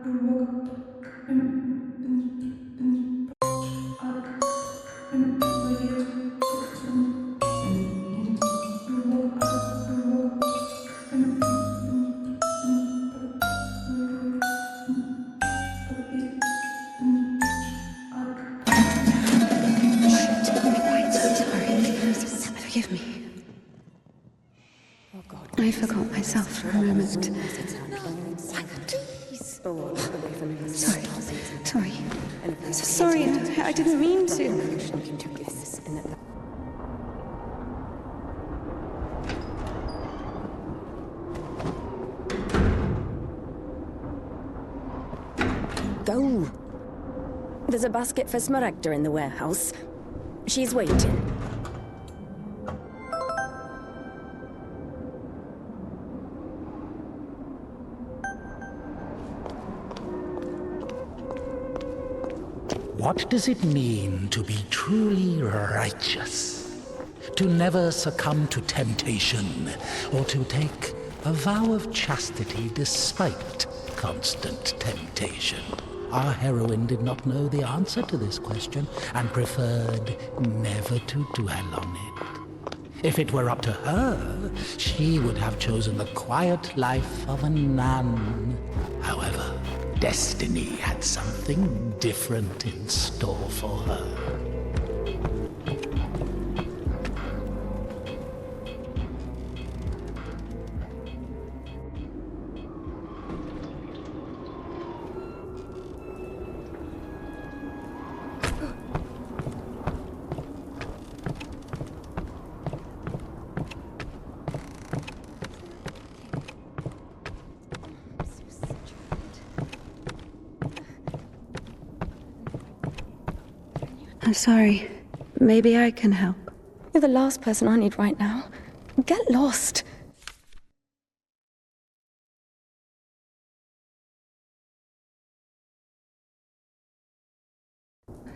Forgive me. I forgot myself for a moment. Sorry. Sorry, I didn't mean to. Go. There's a basket for 𝘴𝘴𝘁𝘓 in the warehouse. She's waiting. What does it mean to be truly righteous? To never succumb to temptation, or to take a vow of chastity despite constant temptation? Our heroine did not know the answer to this question and preferred never to dwell on it. If it were up to her, she would have chosen the quiet life of a nun. However, destiny had something different in store for her. I'm sorry. Maybe I can help. You're the last person I need right now. Get lost.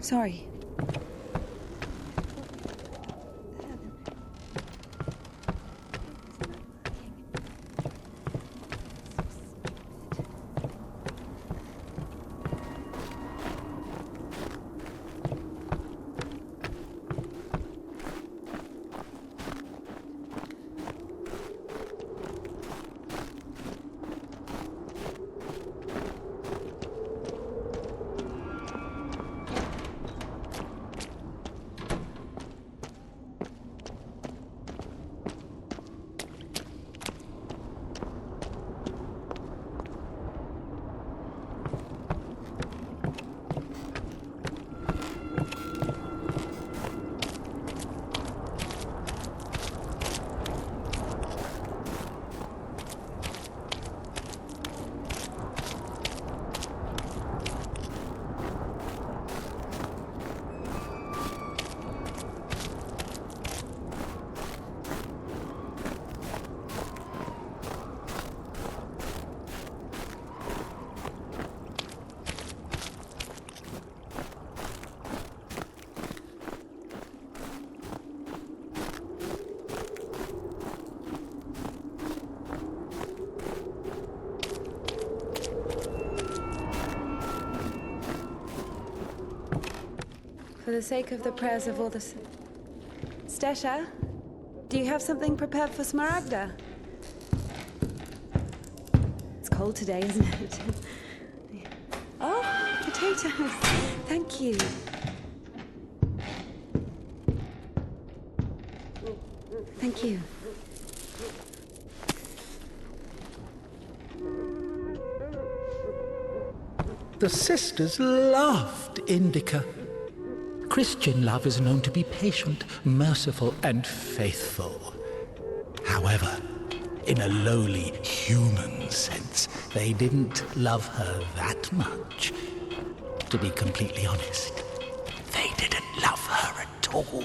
Sorry. For the sake of the prayers of all the... Stesha, do you have something prepared for 𝘴𝘴𝘁𝘓? It's cold today, isn't it? Oh, potatoes. Thank you. Thank you. The sisters loved Indika. Christian love is known to be patient, merciful, and faithful. However, in a lowly human sense, they didn't love her that much. To be completely honest, they didn't love her at all.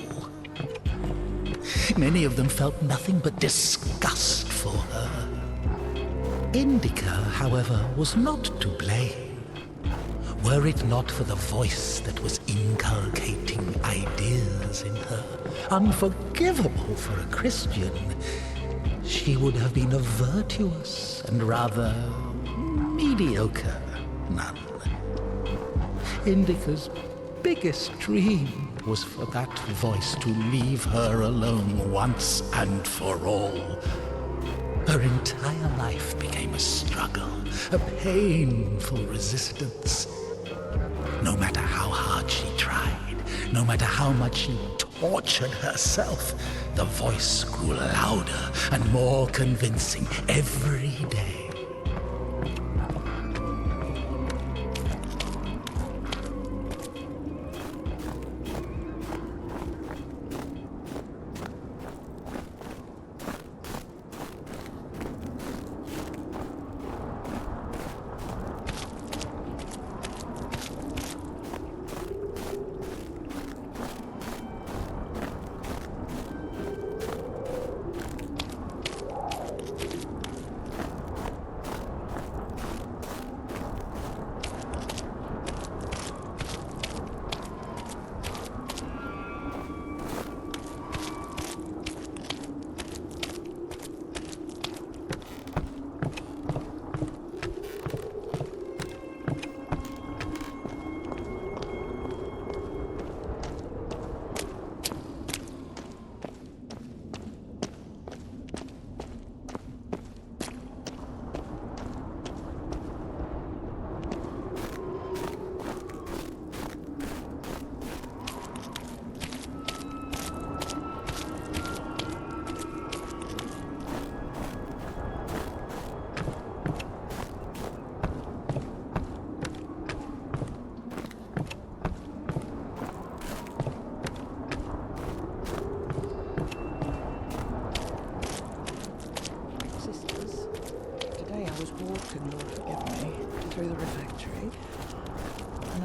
Many of them felt nothing but disgust for her. Indika, however, was not to blame. Were it not for the voice that was inculcating ideas in her, unforgivable for a Christian, she would have been a virtuous and rather mediocre none. Indika's biggest dream was for that voice to leave her alone once and for all. Her entire life became a struggle, a painful resistance. No matter how hard she tried, no matter how much she tortured herself, the voice grew louder and more convincing every day.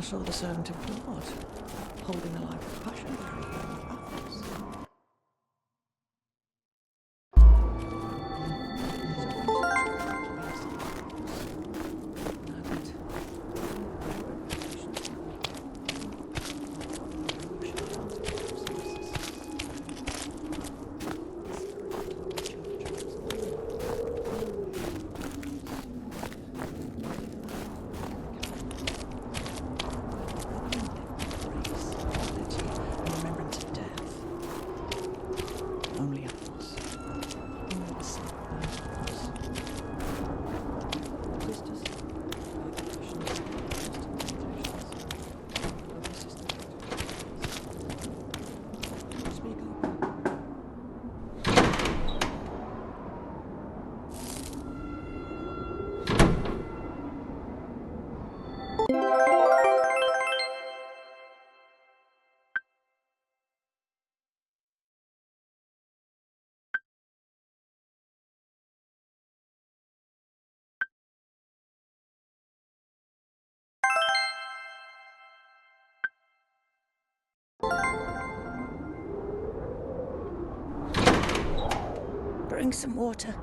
Saw the servant of God, holding the life of passion carrying others. Bring some water.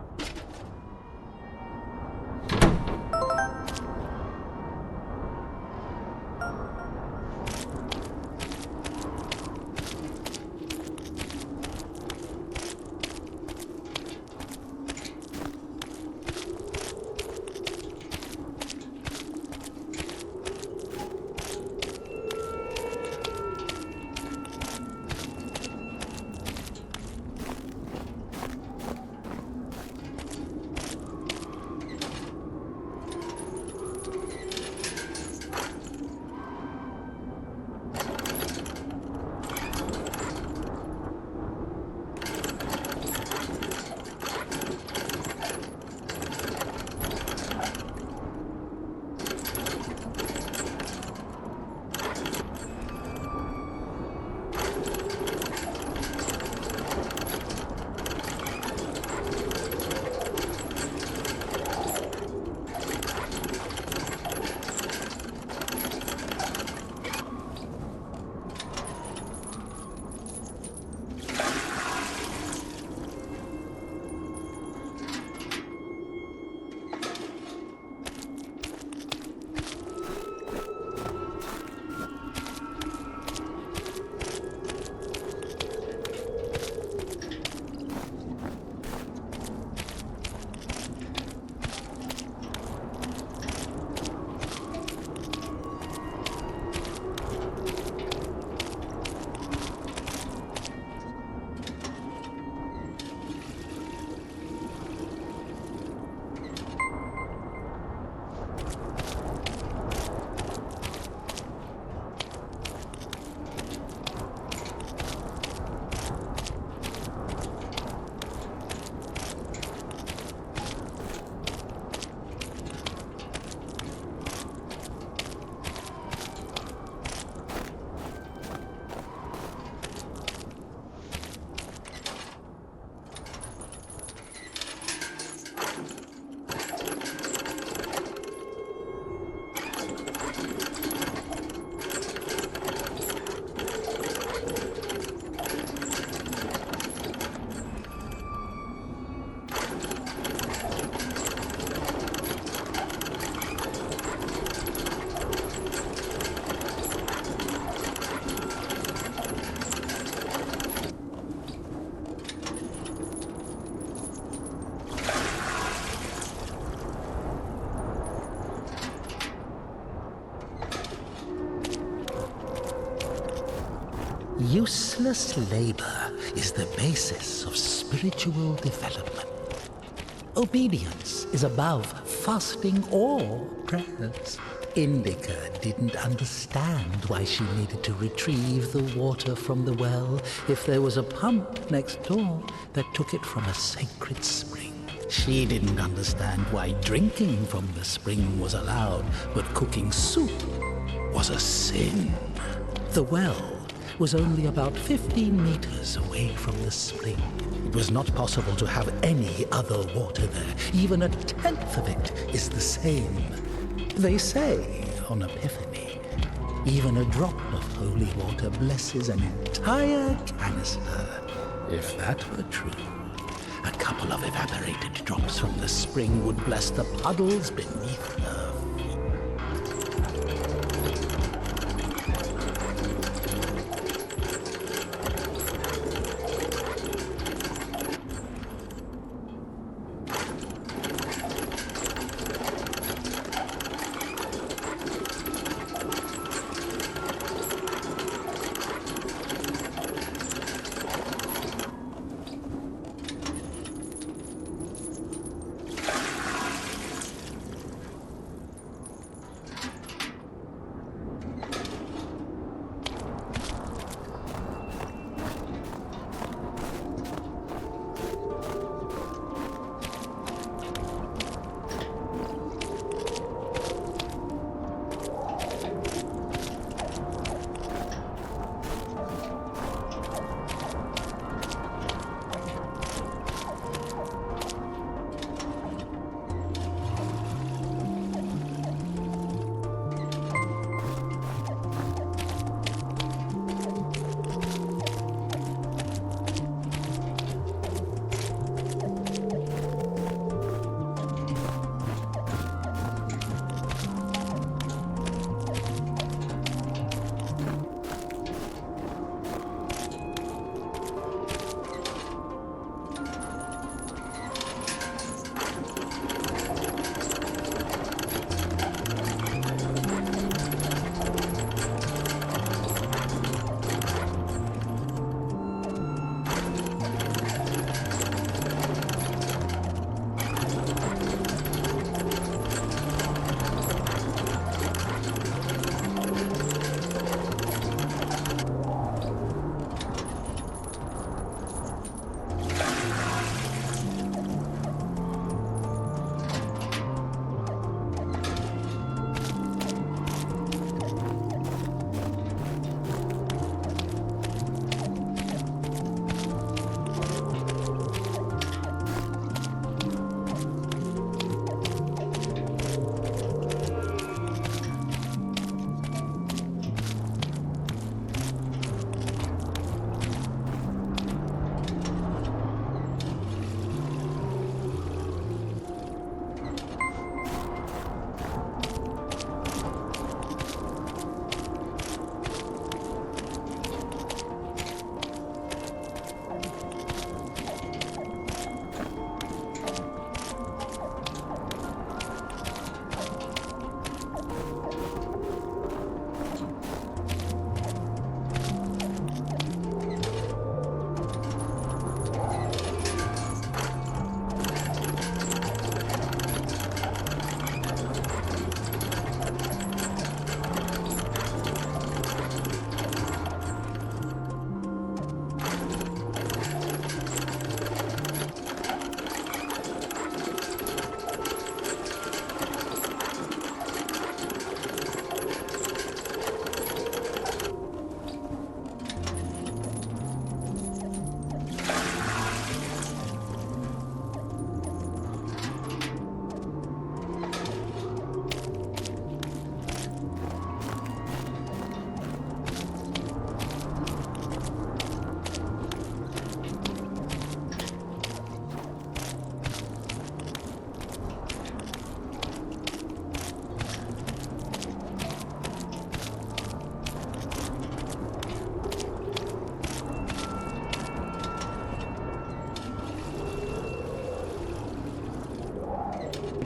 Useless labor is the basis of spiritual development. Obedience is above fasting or prayers. Indika didn't understand why she needed to retrieve the water from the well if there was a pump next door that took it from a sacred spring. She didn't understand why drinking from the spring was allowed, but cooking soup was a sin. The well was only about 15 meters away from the spring. It was not possible to have any other water there. Even a tenth of it is the same. They say on Epiphany, even a drop of holy water blesses an entire canister. If that were true, a couple of evaporated drops from the spring would bless the puddles beneath her.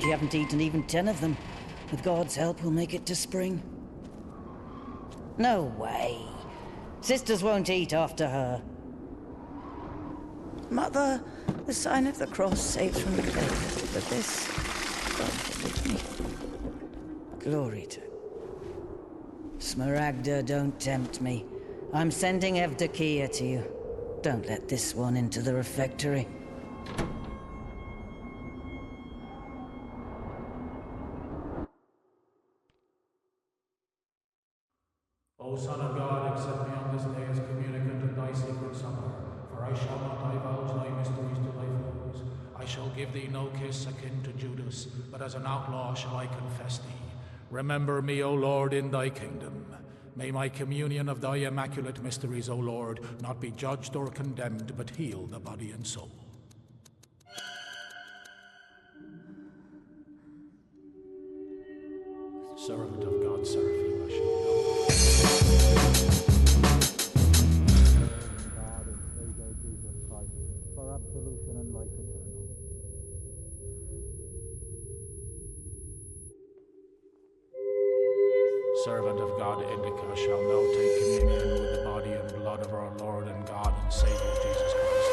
You haven't eaten even 10 of them. With God's help, we'll make it to spring. No way. Sisters won't eat after her. Mother, the sign of the cross saves from the grave, but this, God forgive me. Glory to 𝘴𝘴𝘓, don't tempt me. I'm sending 𝘤𝘩𝘢𝘏 to you. Don't let this one into the refectory. O Son of God, accept me on this day as communicant of thy sacred supper, for I shall not divulge thy mysteries to thy foes. I shall give thee no kiss akin to Judas, but as an outlaw shall I confess thee. Remember me, O Lord, in thy kingdom. May my communion of thy immaculate mysteries, O Lord, not be judged or condemned, but heal the body and soul. Servant of God, 𝘴𝑚 shall go. God and Savior Jesus Christ, for absolution and life eternal. Servant of God, Indika, shall now take communion with the body and blood of our Lord and God and Savior Jesus Christ.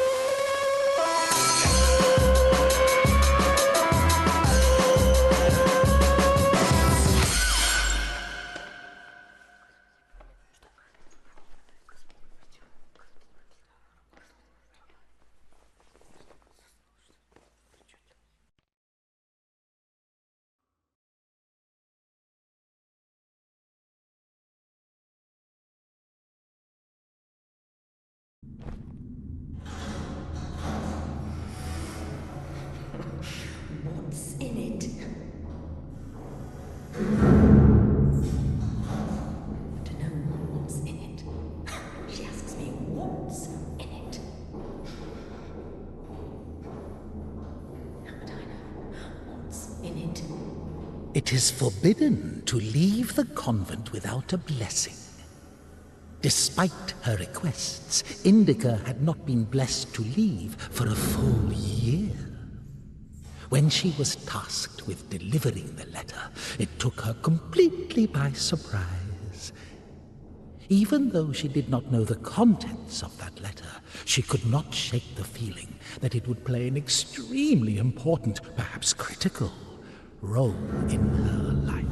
What's in it? I don't know what's in it. She asks me what's in it. How would I know what's in it? It is forbidden to leave the convent without a blessing. Despite her requests, Indika had not been blessed to leave for a full year. When she was tasked with delivering the letter, it took her completely by surprise. Even though she did not know the contents of that letter, she could not shake the feeling that it would play an extremely important, perhaps critical, role in her life.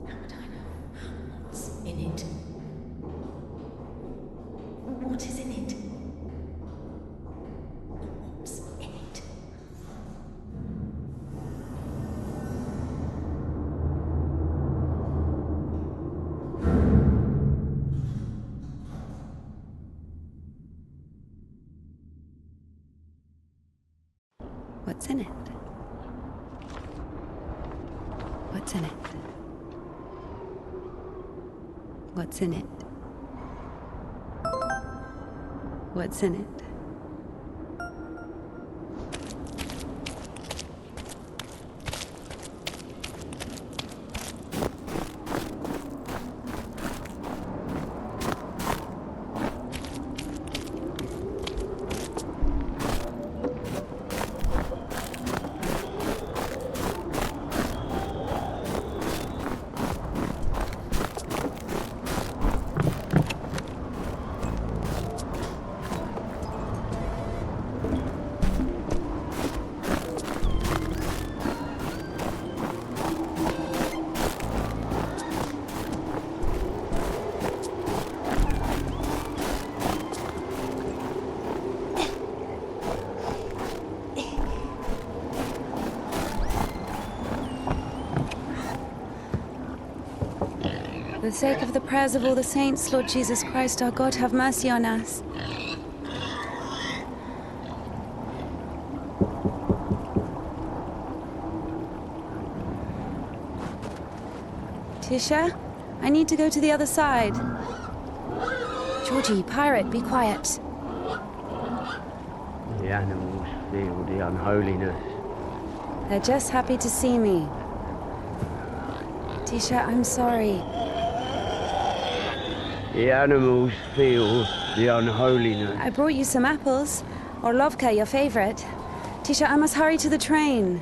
How would I know what's in it? What is in it? What's in it? What's in it? What's in it? What's in it? What's in it? For the sake of the prayers of all the saints, Lord Jesus Christ, our God, have mercy on us. Tisha, I need to go to the other side. Georgie, pirate, be quiet. The animals feel the unholiness. They're just happy to see me. Tisha, I'm sorry. The animals feel the unholiness. I brought you some apples. Or 𝘏𝘏𝘠𝘏, your favorite. Tisha, I must hurry to the train.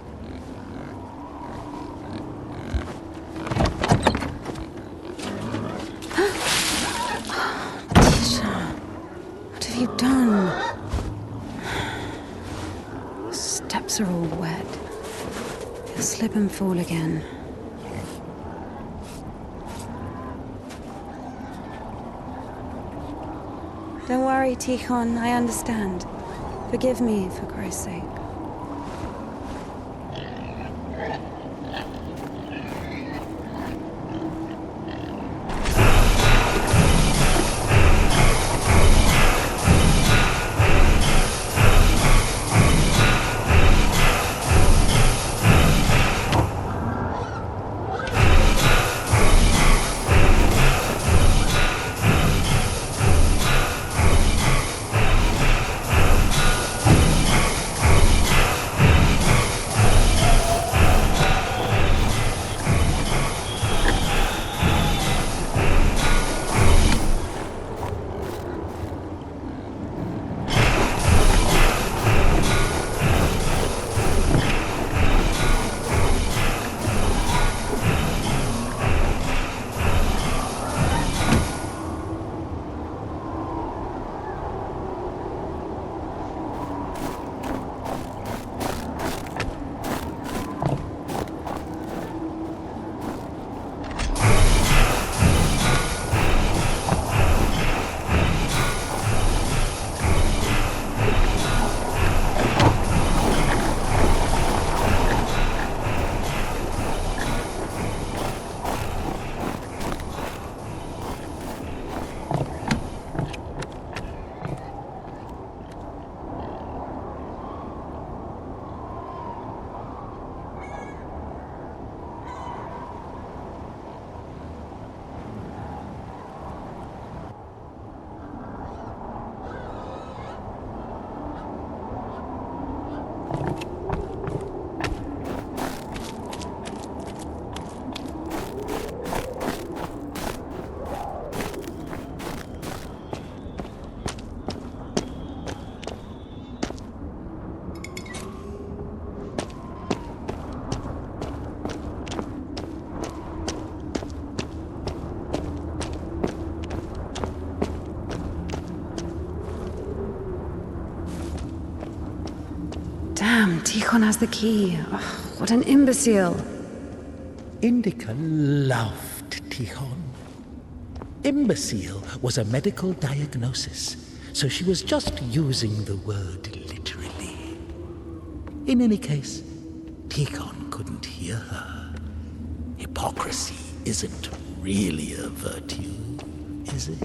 steps are all wet. You'll slip and fall again. Don't worry, 𝘴𝘠, I understand. Forgive me, for Christ's sake. Damn, 𝘴𝘠 has the key. Oh, what an imbecile. Indika loved 𝘴𝘠. Imbecile was a medical diagnosis, so she was just using the word literally. In any case, 𝘴𝘠 couldn't hear her. Hypocrisy isn't really a virtue, is it?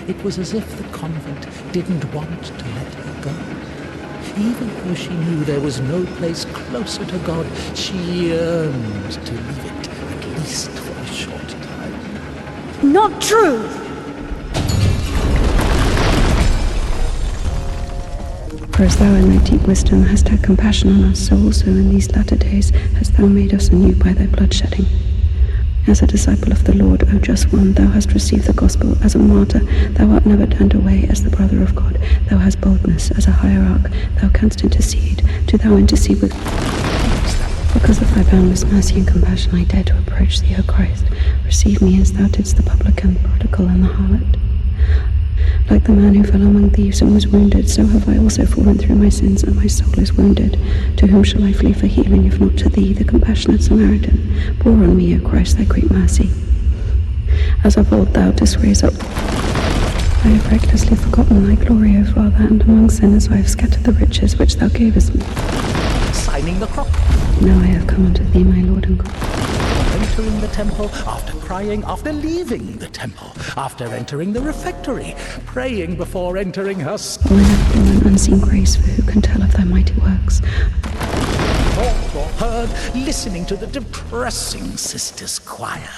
It was as if the convent didn't want to let her go. Even though she knew there was no place closer to God, she yearned to leave it, at least for a short time. Not true! For as thou in thy deep wisdom hast had compassion on us, so also in these latter days hast thou made us anew by thy bloodshedding. As a disciple of the Lord, O just one, thou hast received the gospel as a martyr, thou art never turned away as the brother of God, thou hast boldness as a hierarch, thou canst intercede, do thou intercede with... Because of thy boundless mercy and compassion I dare to approach thee, O Christ. Receive me as thou didst the publican, the prodigal, and the harlot. Like the man who fell among thieves and was wounded, so have I also fallen through my sins, and my soul is wounded. To whom shall I flee for healing, if not to thee, the compassionate Samaritan? Pour on me, O Christ, thy great mercy. As of old thou didst raise up, I have recklessly forgotten thy glory, O Father, and among sinners I have scattered the riches which thou gavest me. Signing the crop. Now I have come unto thee, my Lord and God. Entering the temple, after crying, after leaving the temple, after entering the refectory, praying before entering her... O ineffable and unseen grace, for who can tell of thy mighty works? For her heard, listening to the depressing sisters' choir,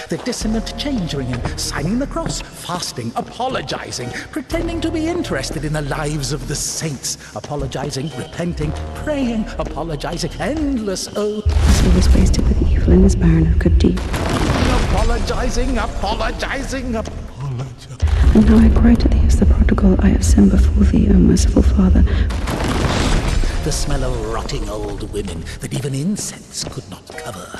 the dissonant change ringing, signing the cross, fasting, apologizing, pretending to be interested in the lives of the saints, apologizing, repenting, praying, apologizing, endless oaths. My soul is wasted with evil and is barren of good deeds. Apologizing. And now I cry to thee as the prodigal, I have sinned before thee, O merciful Father. The smell of rotting old women that even incense could not cover.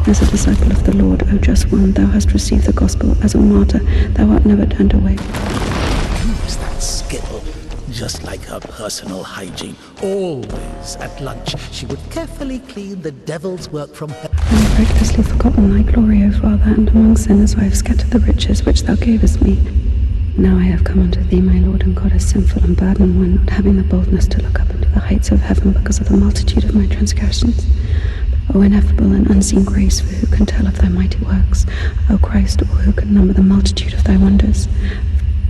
As a disciple of the Lord, O just one, thou hast received the gospel. As a martyr, thou art never turned away. Use that skill, just like her personal hygiene. Always at lunch, she would carefully clean the devil's work from her. I have recklessly forgotten thy glory, O Father, and among sinners I have scattered the riches which thou gavest me. Now I have come unto thee, my Lord and God, as sinful and burdened one, not having the boldness to look up into the heights of heaven because of the multitude of my transgressions. O ineffable and unseen grace, for who can tell of thy mighty works? O Christ, or who can number the multitude of thy wonders?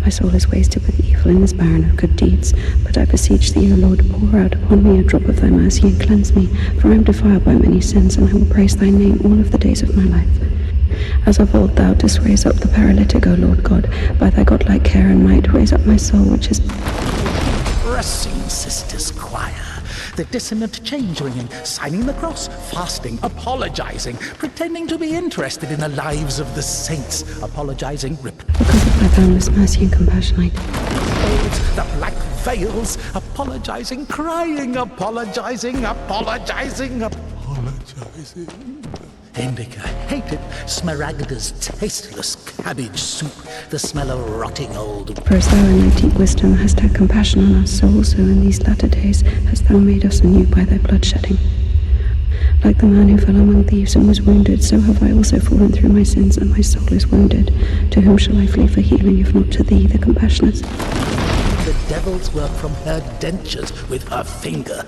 My soul is wasted with evil and is barren of good deeds. But I beseech thee, O Lord, pour out upon me a drop of thy mercy and cleanse me, for I am defiled by many sins, and I will praise thy name all of the days of my life. As of old thou didst raise up the paralytic, O Lord God, by thy godlike care and might raise up my soul, which is Pressing sisters' choir, the dissonant change ringing, signing the cross, fasting, apologizing, pretending to be interested in the lives of the saints, apologizing, because of thy boundless mercy and compassion I the black veils, apologizing, crying, apologizing. Indika hated 𝘴𝘰𝘠𝘪𝘷𝘪 tasteless cabbage soup, the smell of rotting old. For as thou in thy deep wisdom hast had compassion on us, so also in these latter days hast thou made us anew by thy blood shedding. Like the man who fell among thieves and was wounded, so have I also fallen through my sins, and my soul is wounded. To whom shall I flee for healing, if not to thee, the compassionate? The devil's work from her dentures with her finger.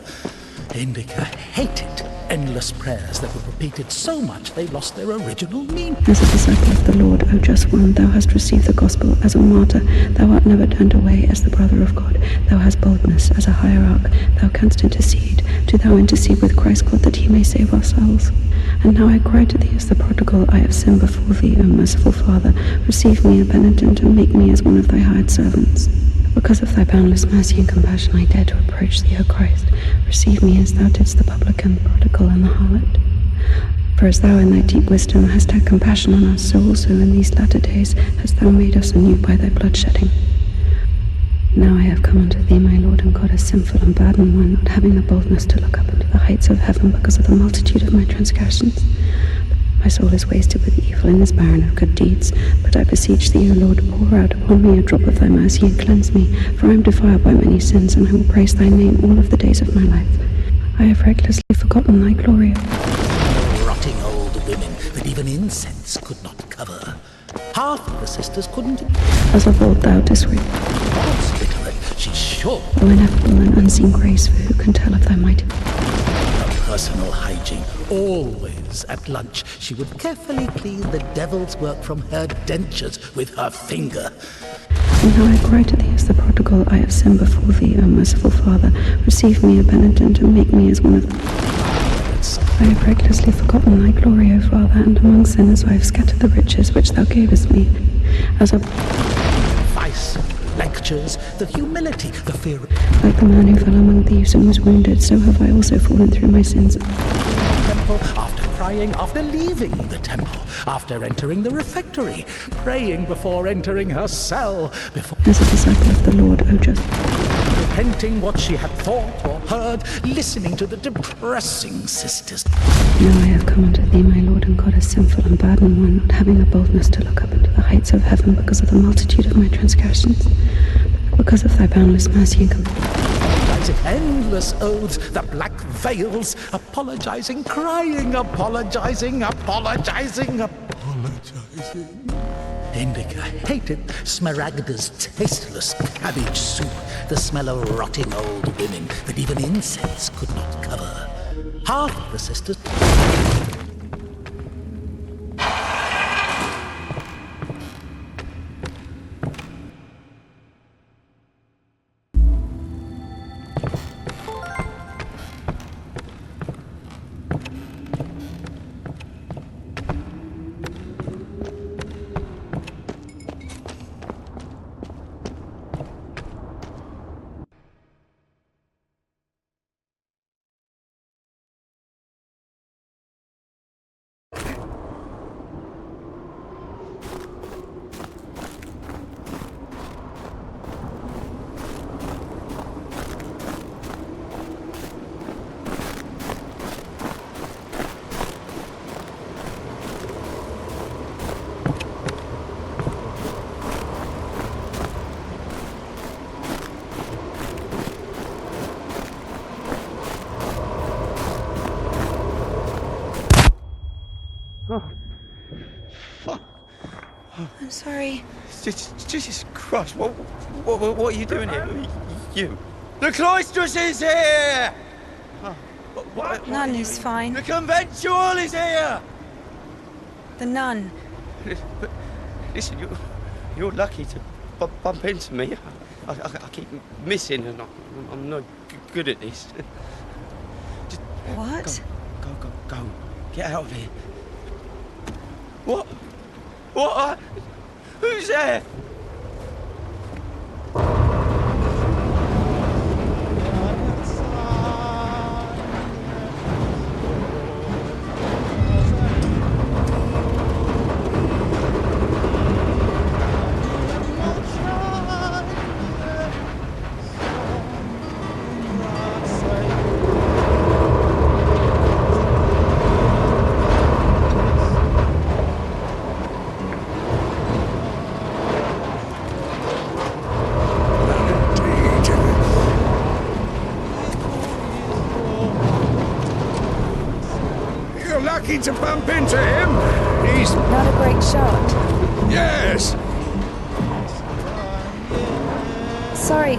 Indika hated endless prayers that were repeated so much they lost their original meaning. As a disciple of the Lord, O just one, thou hast received the gospel. As a martyr, thou art never turned away. As the brother of God, thou hast boldness. As a hierarch, thou canst intercede. Do thou intercede with Christ God, that he may save our souls. And now I cry to thee as the prodigal, I have sinned before thee, O merciful Father. Receive me a penitent, and make me as one of thy hired servants. Because of thy boundless mercy and compassion I dare to approach thee, O Christ. Receive me as thou didst the publican, the prodigal, and the harlot. For as thou in thy deep wisdom hast had compassion on us, so also in these latter days hast thou made us anew by thy blood shedding. Now I have come unto thee, my Lord and God, as sinful and burdened one, not having the boldness to look up into the heights of heaven because of the multitude of my transgressions. My soul is wasted with evil and is barren of good deeds. But I beseech thee, O Lord, pour out upon me a drop of thy mercy and cleanse me, for I am defiled by many sins, and I will praise thy name all of the days of my life. I have recklessly forgotten thy glory. Rotting old women that even incense could not cover. Half the sisters couldn't. As of old thou didst raise Was literate, she's sure. O ineffable and unseen grace, for who can tell of thy mighty Personal hygiene. Always at lunch, she would carefully clean the devil's work from her dentures with her finger. And now I cry to thee as the prodigal, I have sinned before thee, O merciful Father. Receive me a penitent, and make me as one of them. I have recklessly forgotten thy glory, O Father, and among sinners I have scattered the riches which thou gavest me. As of Vice, lectures, the humility, the fear. like the man who fell among thieves and was wounded, so have I also fallen through my sins. Temple, after crying, after leaving the temple, after entering the refectory, praying before entering her cell, before As a disciple of the Lord, O just repenting what she had thought or heard, listening to the depressing sisters. now I have come unto thee, my Lord and God, as sinful and burdened one, not having the boldness to look up into the heights of heaven because of the multitude of my transgressions. Because of thy boundless mercy and compassion. Endless oaths, the black veils, apologizing, crying, apologizing. Indika hated 𝘴𝘰𝘠𝘪𝘷𝘪's tasteless cabbage soup, the smell of rotting old women that even incense could not cover. Half the sisters. Sorry. Jesus Christ, what are you doing here? You. The cloistress is here! Nun is fine. The conventual is here! The nun. But listen, you're lucky to bump into me. I keep missing and I'm not good at this. Just What? Go. Get out of here. What? Who's there? To bump into him. He's Not a great shot. yes. Sorry,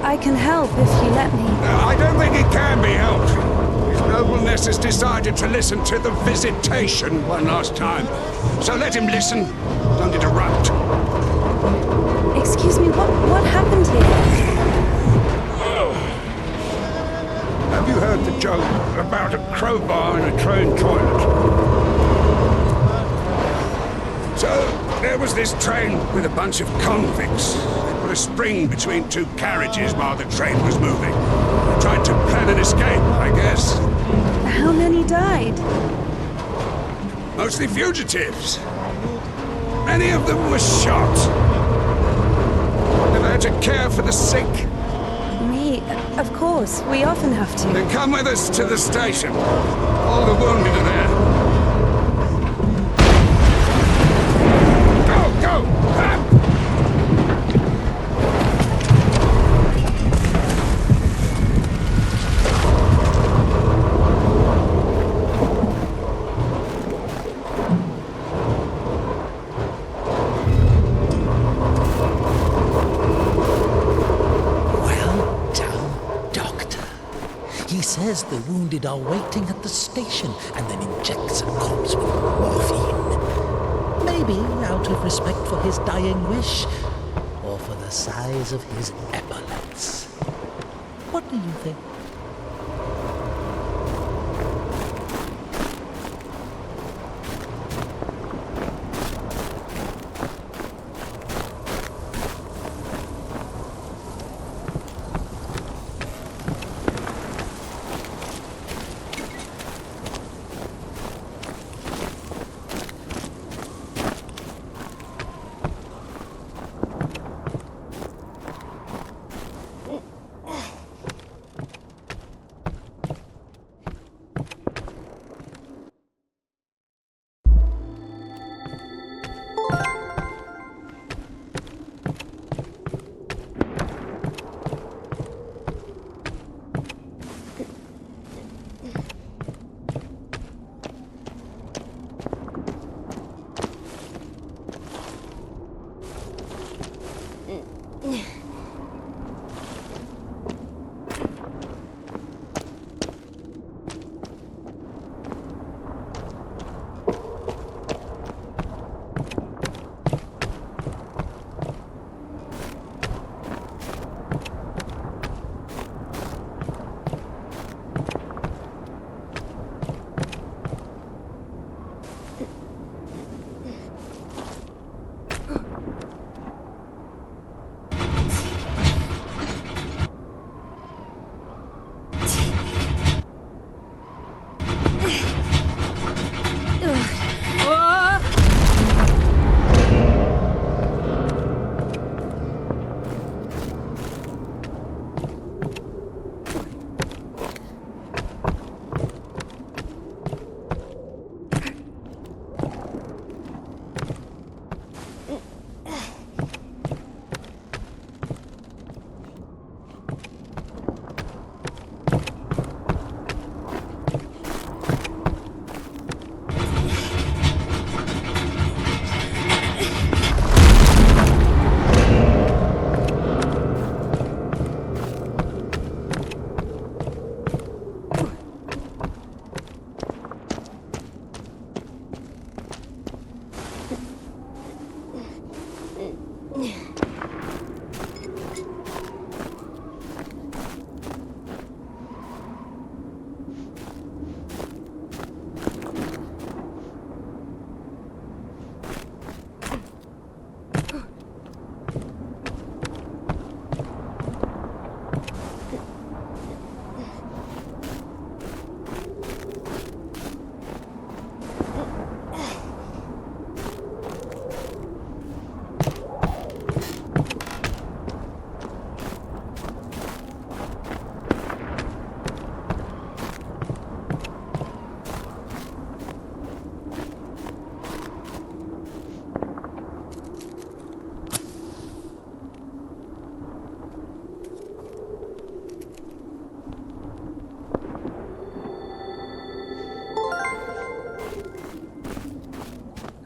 I can help if you let me. I don't think it can be helped. His nobleness has decided to listen to the visitation one last time. So let him listen. Don't interrupt. Excuse me, what happened here? Have you heard the joke about a crowbar in a train toilet? So, there was this train with a bunch of convicts. They put a spring between two carriages while the train was moving. They tried to plan an escape, I guess. How many died? Mostly fugitives. Many of them were shot. They had to care for the sick. Me, of course. We often have to. Then come with us to the station. All the wounded are there. Go! Says the wounded are waiting at the station and then injects a corpse with morphine. Maybe out of respect for his dying wish or for the size of his epaulets. What do you think?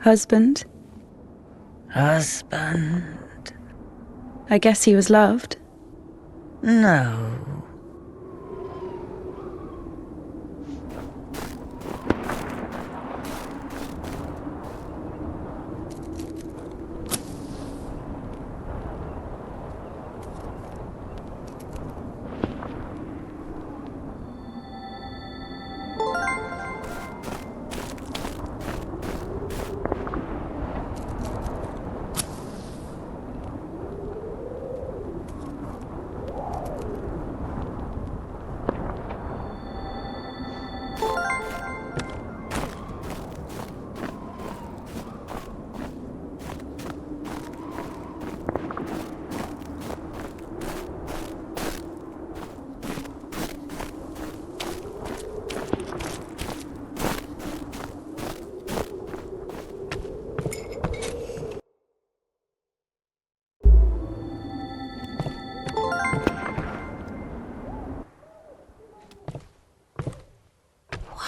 Husband? Husband? I guess he was loved. No.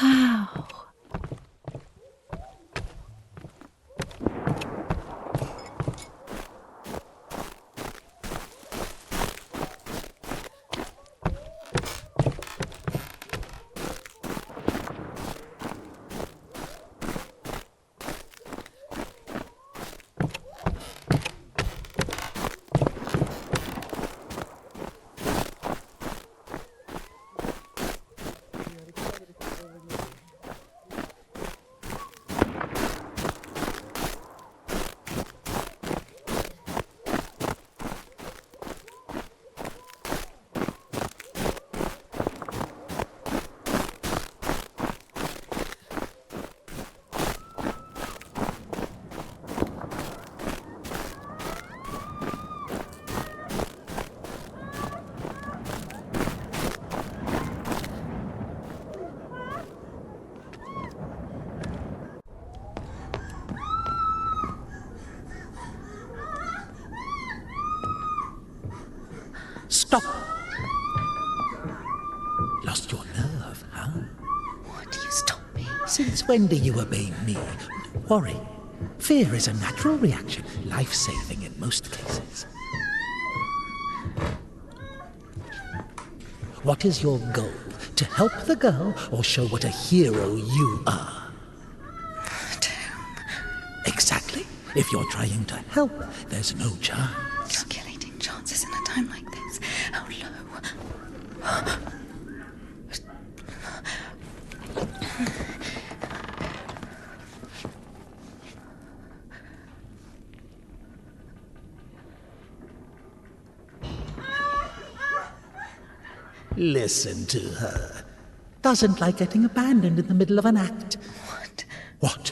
Wow. Stop! Lost your nerve, huh? What? You stop me? Since when do you obey me? Worry. Fear is a natural reaction, life-saving in most cases. What is your goal? To help the girl or show what a hero you are? Exactly. If you're trying to help, there's no chance. Calculating chances in a time like this. How low? Listen to her. Doesn't like getting abandoned in the middle of an act. What? What?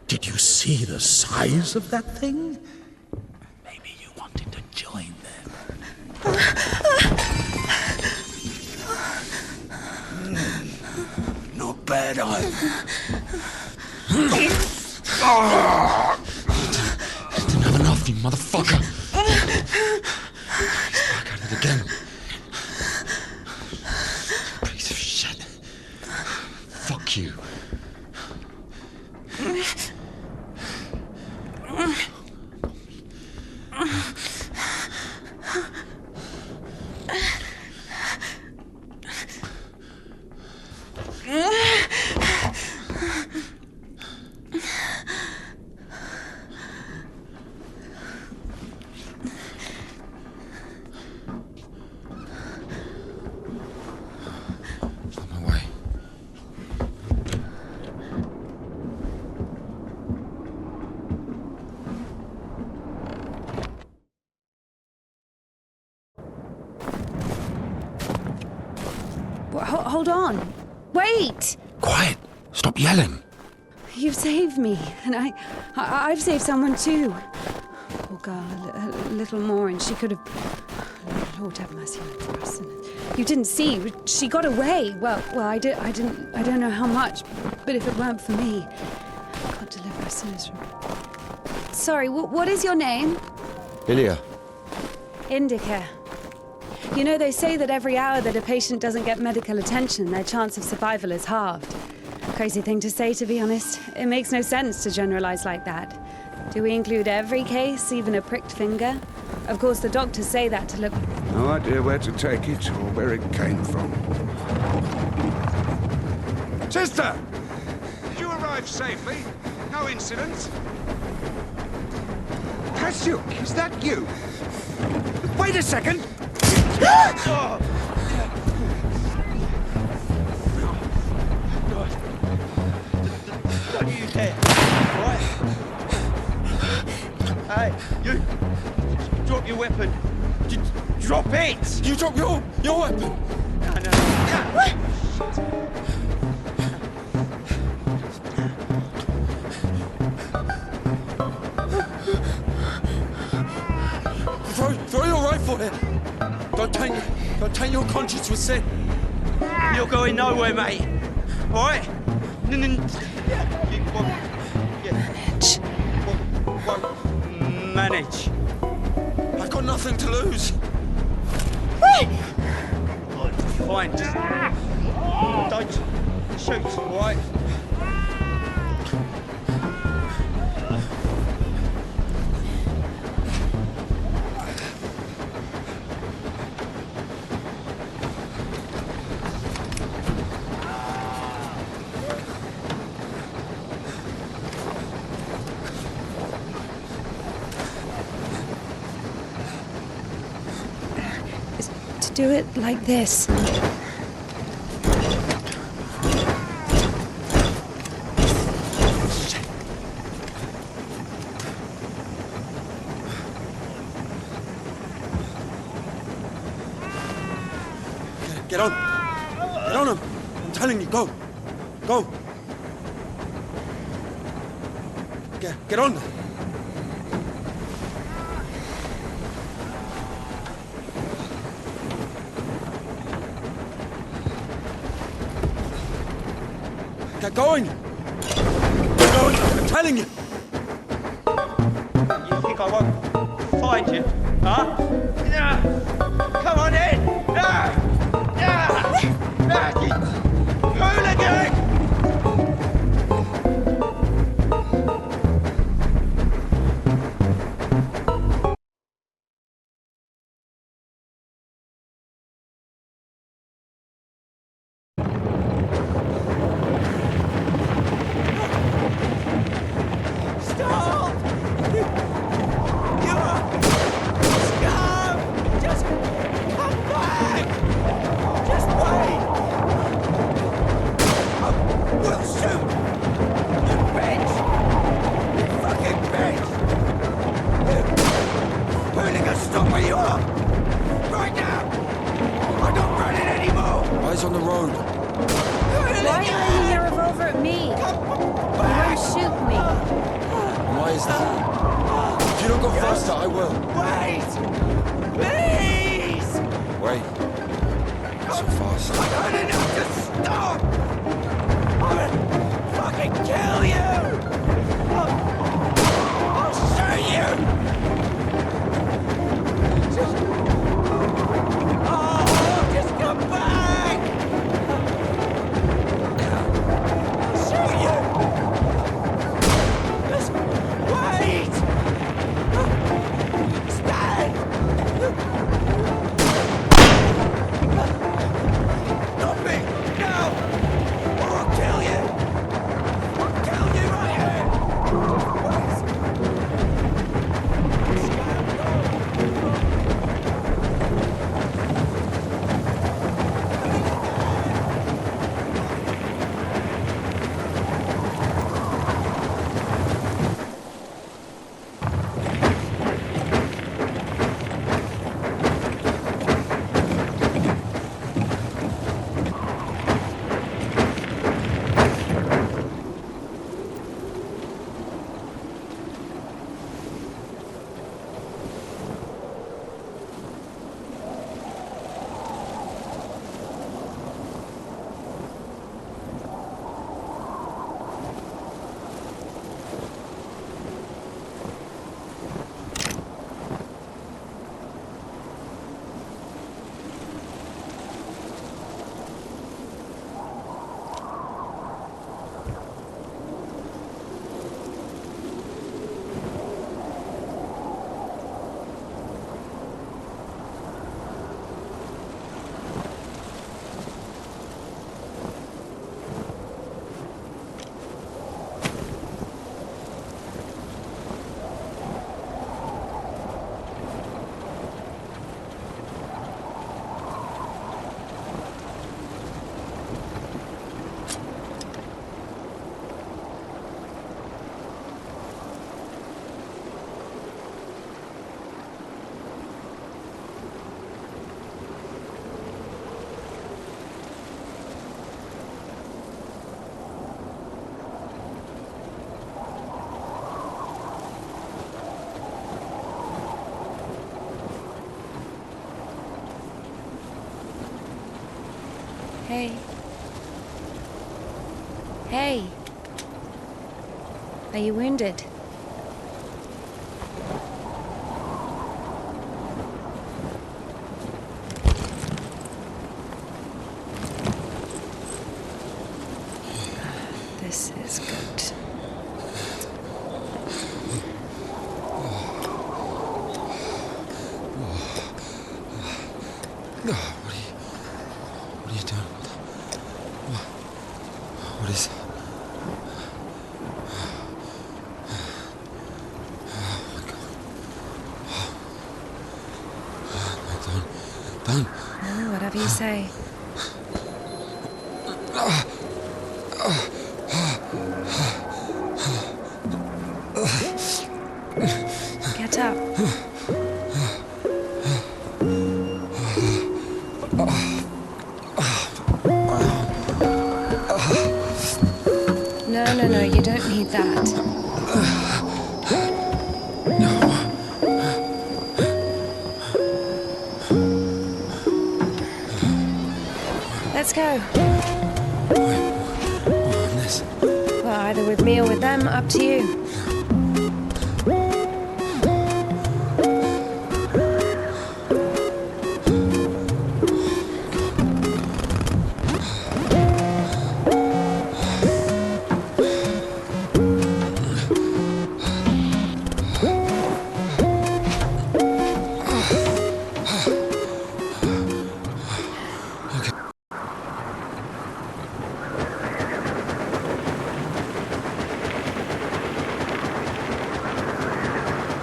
Did you see the size of that thing? Maybe you wanted to join them. Not bad, Didn't have enough, you motherfucker. He's back at it again. Piece of shit. Fuck you. Hold on. Wait! Quiet. Stop yelling. You've saved me, and I've saved someone too. Poor girl, a little more, and she could have. Lord have mercy on us. And you didn't see. She got away. Well, I didn't. I don't know how much, but if it weren't for me, God deliver us sinners from. Sorry. What is your name? Ilya. Indika. You know, they say that every hour that a patient doesn't get medical attention, their chance of survival is halved. crazy thing to say, to be honest. It makes no sense to generalize like that. Do we include every case, even a pricked finger? Of course, the doctors say that to look... No idea where to take it or where it came from. Sister! Did you arrive safely? No incidents? �𝘴𝑚, is that you? Wait a second! Oh. Don't you dare! Right? Hey, you! Drop your weapon! Drop it! You drop your weapon! No. Throw your rifle here! Don't taint your conscience with sin! You're going nowhere, mate! Alright? You won't manage. I've got nothing to lose! Fine, just don't shoot, alright? Do it like this. Get on! Get on him! I'm telling you, go! Go! Get on! Get going! Get going! I'm telling you! You think I won't find you, huh? Come on in! Hooligan! Eyes on the road. Why are you aiming your revolver at me? You won't shoot me. Why is that? If you don't go faster, I will. Wait! Please! Wait. Not so fast. I don't enough to stop! I'm gonna fucking kill you! I'll shoot you! Just come back! I'll shoot you! Just wait! Stand! Hey. Hey. Are you wounded? This is good. What are you doing? What is it? Done. Oh, whatever you say. Get up. No, you don't need that. Let's go. On this. Well, either with me or with them, up to you.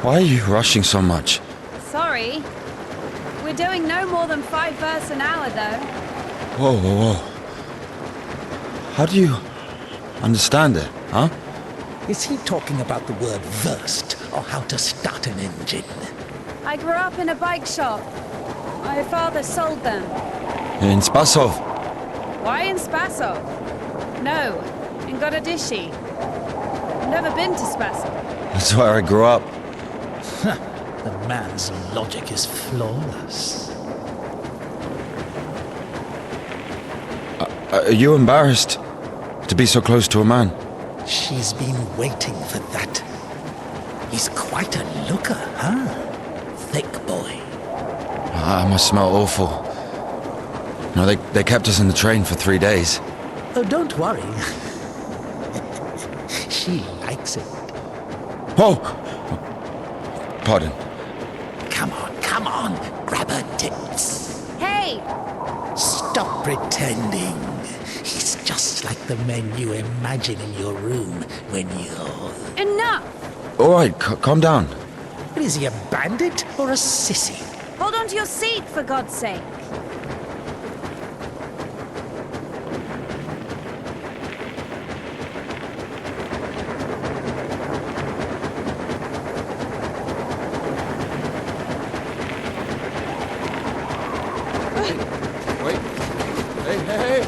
Why are you rushing so much? Sorry. We're doing no more than 5 verses an hour, though. Whoa. How do you understand it, huh? Is he talking about the word versed or how to start an engine? I grew up in a bike shop. My father sold them. In Spasov. Why in Spasov? No, in 𝘴𝘠𝘧. I've never been to Spasov. That's where I grew up. The man's logic is flawless. Are you embarrassed to be so close to a man? She's been waiting for that. He's quite a looker, huh? Thick boy. I must smell awful. No, they kept us in the train for 3 days. Oh, don't worry. She likes it. Whoa! Pardon. Come on, grab her tits. Hey! Stop pretending. He's just like the men you imagine in your room when you're... Enough! All right, calm down. Is he a bandit or a sissy? Hold on to your seat, for God's sake. Wait. Hey.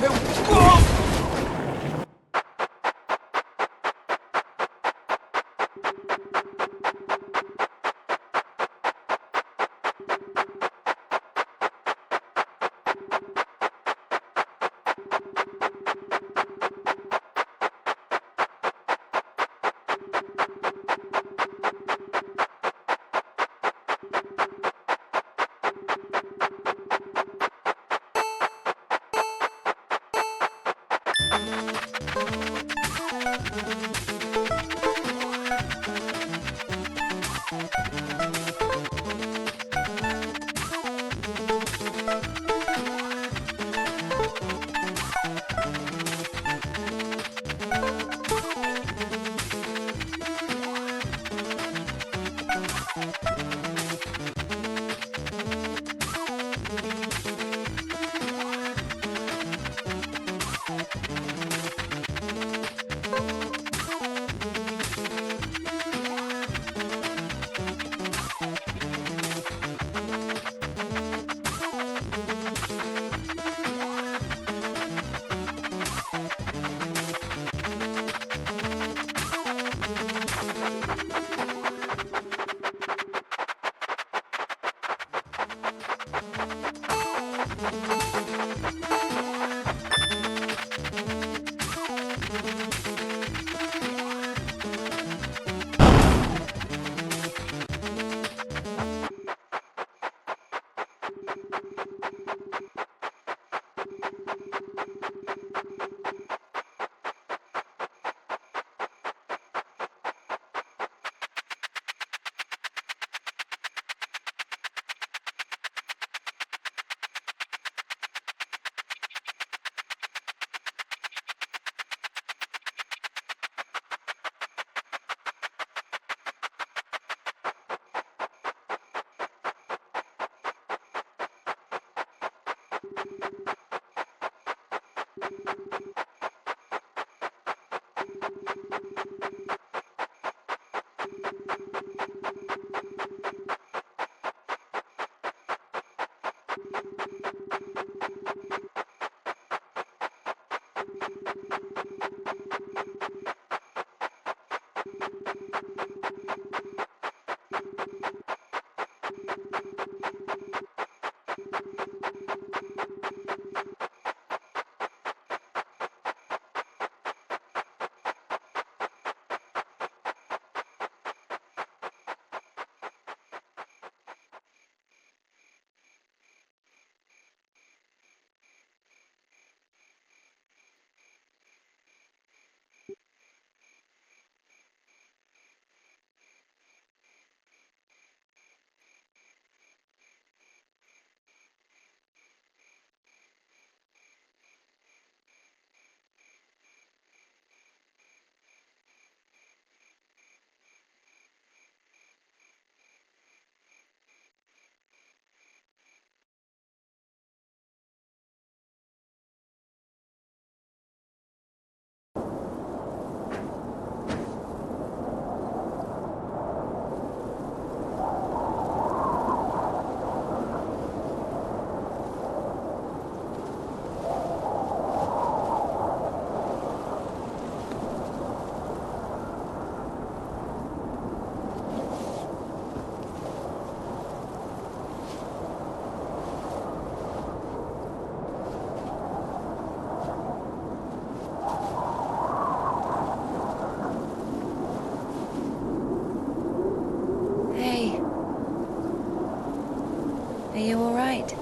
Are you all right?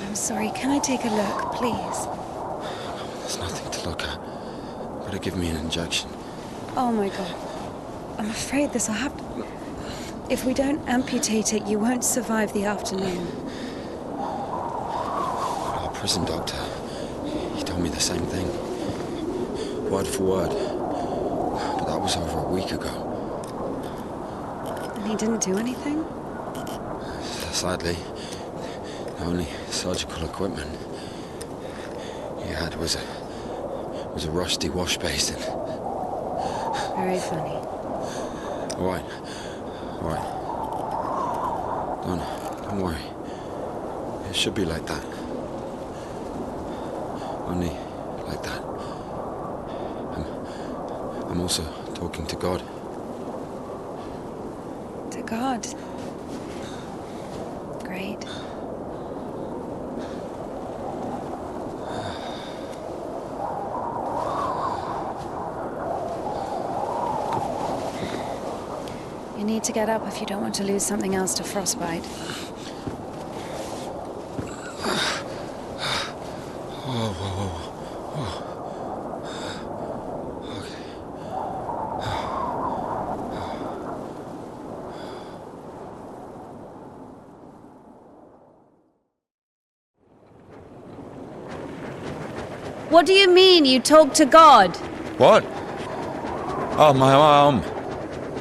I'm sorry, can I take a look, please? There's nothing to look at. Better give me an injection. Oh my god. I'm afraid this will have to... If we don't amputate it, you won't survive the afternoon. Our prison doctor, he told me the same thing. Word for word. But that was over a week ago. And he didn't do anything? Sadly, the only surgical equipment he had was a rusty wash basin. Very funny. All right. Don't worry. It should be like that. Only like that. I'm also talking to God. To God? Great. You need to get up if you don't want to lose something else to frostbite. What do you mean you talk to God? What? Oh, my arm.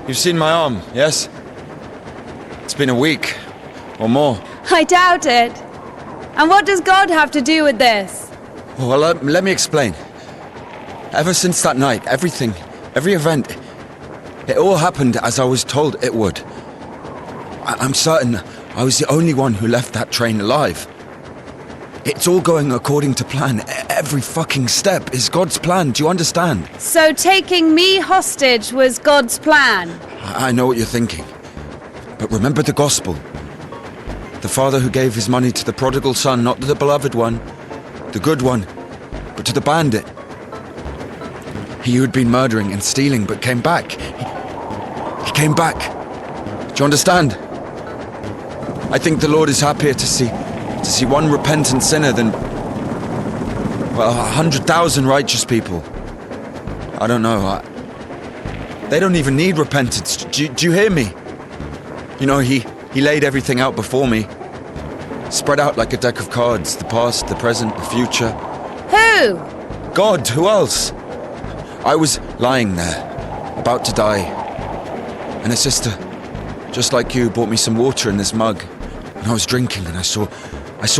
You've seen my arm, yes? It's been a week, or more. I doubt it. And what does God have to do with this? Well, let me explain. Ever since that night, every event, it all happened as I was told it would. I'm certain I was the only one who left that train alive. It's all going according to plan. Every fucking step is God's plan, do you understand? So taking me hostage was God's plan? I know what you're thinking. But remember the gospel. The father who gave his money to the prodigal son, not to the beloved one, the good one, but to the bandit. He who had been murdering and stealing but came back. He came back. Do you understand? I think the Lord is happier to see one repentant sinner than, well, 100,000 righteous people. I don't know. They don't even need repentance. Do you hear me? You know, he laid everything out before me. Spread out like a deck of cards. The past, the present, the future. Who? God, who else? I was lying there, about to die. And a sister, just like you, brought me some water in this mug. And I was drinking and I saw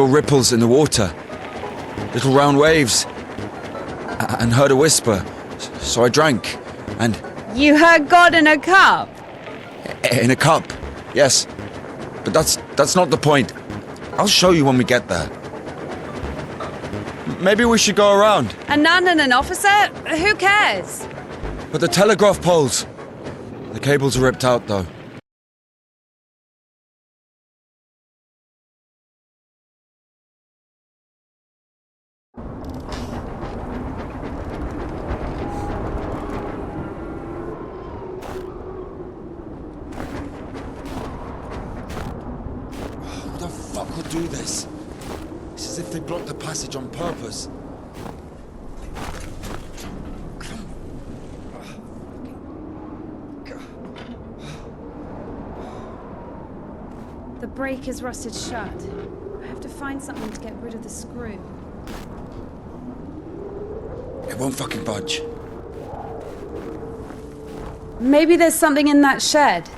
ripples in the water. Little round waves. And heard a whisper. So I drank. And You heard God in a cup? In a cup, yes. But that's not the point. I'll show you when we get there. Maybe we should go around. A nun and an officer? Who cares? But the telegraph poles. The cables are ripped out, though. Who the fuck would do this? It's as if they blocked the passage on purpose. The brake is rusted shut. I have to find something to get rid of the screw. It won't fucking budge. Maybe there's something in that shed.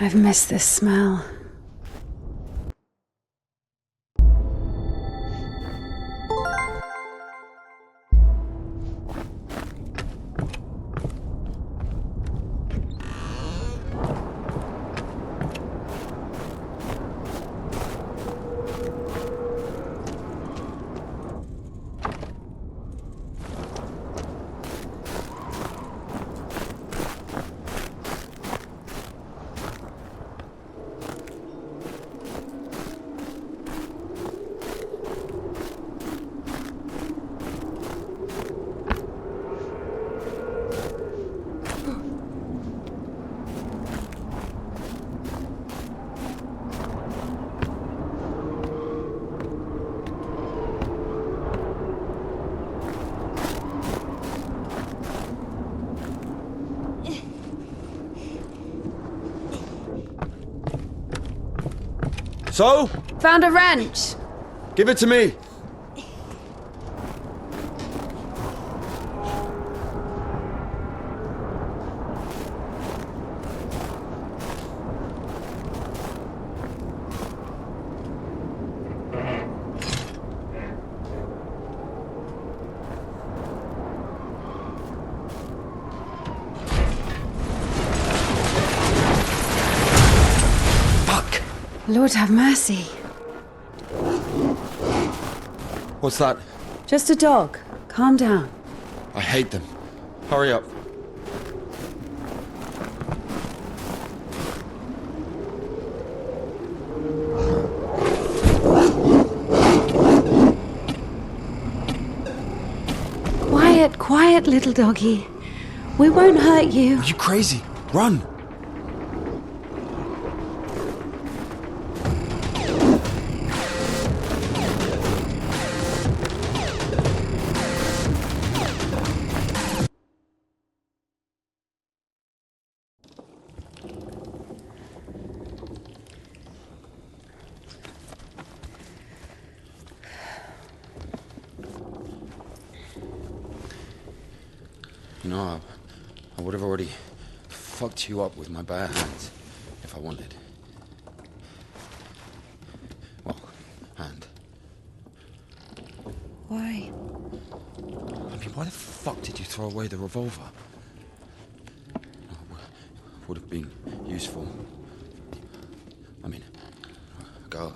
I've missed this smell. So? Found a wrench. Give it to me. Lord have mercy. What's that? Just a dog. Calm down. I hate them. Hurry up. Quiet, quiet, little doggy. We won't hurt you. Are you crazy? Run! No, I would have already fucked you up with my bare hands if I wanted. Well, hand. Why? I mean, why the fuck did you throw away the revolver? Would have been useful. I mean, a girl.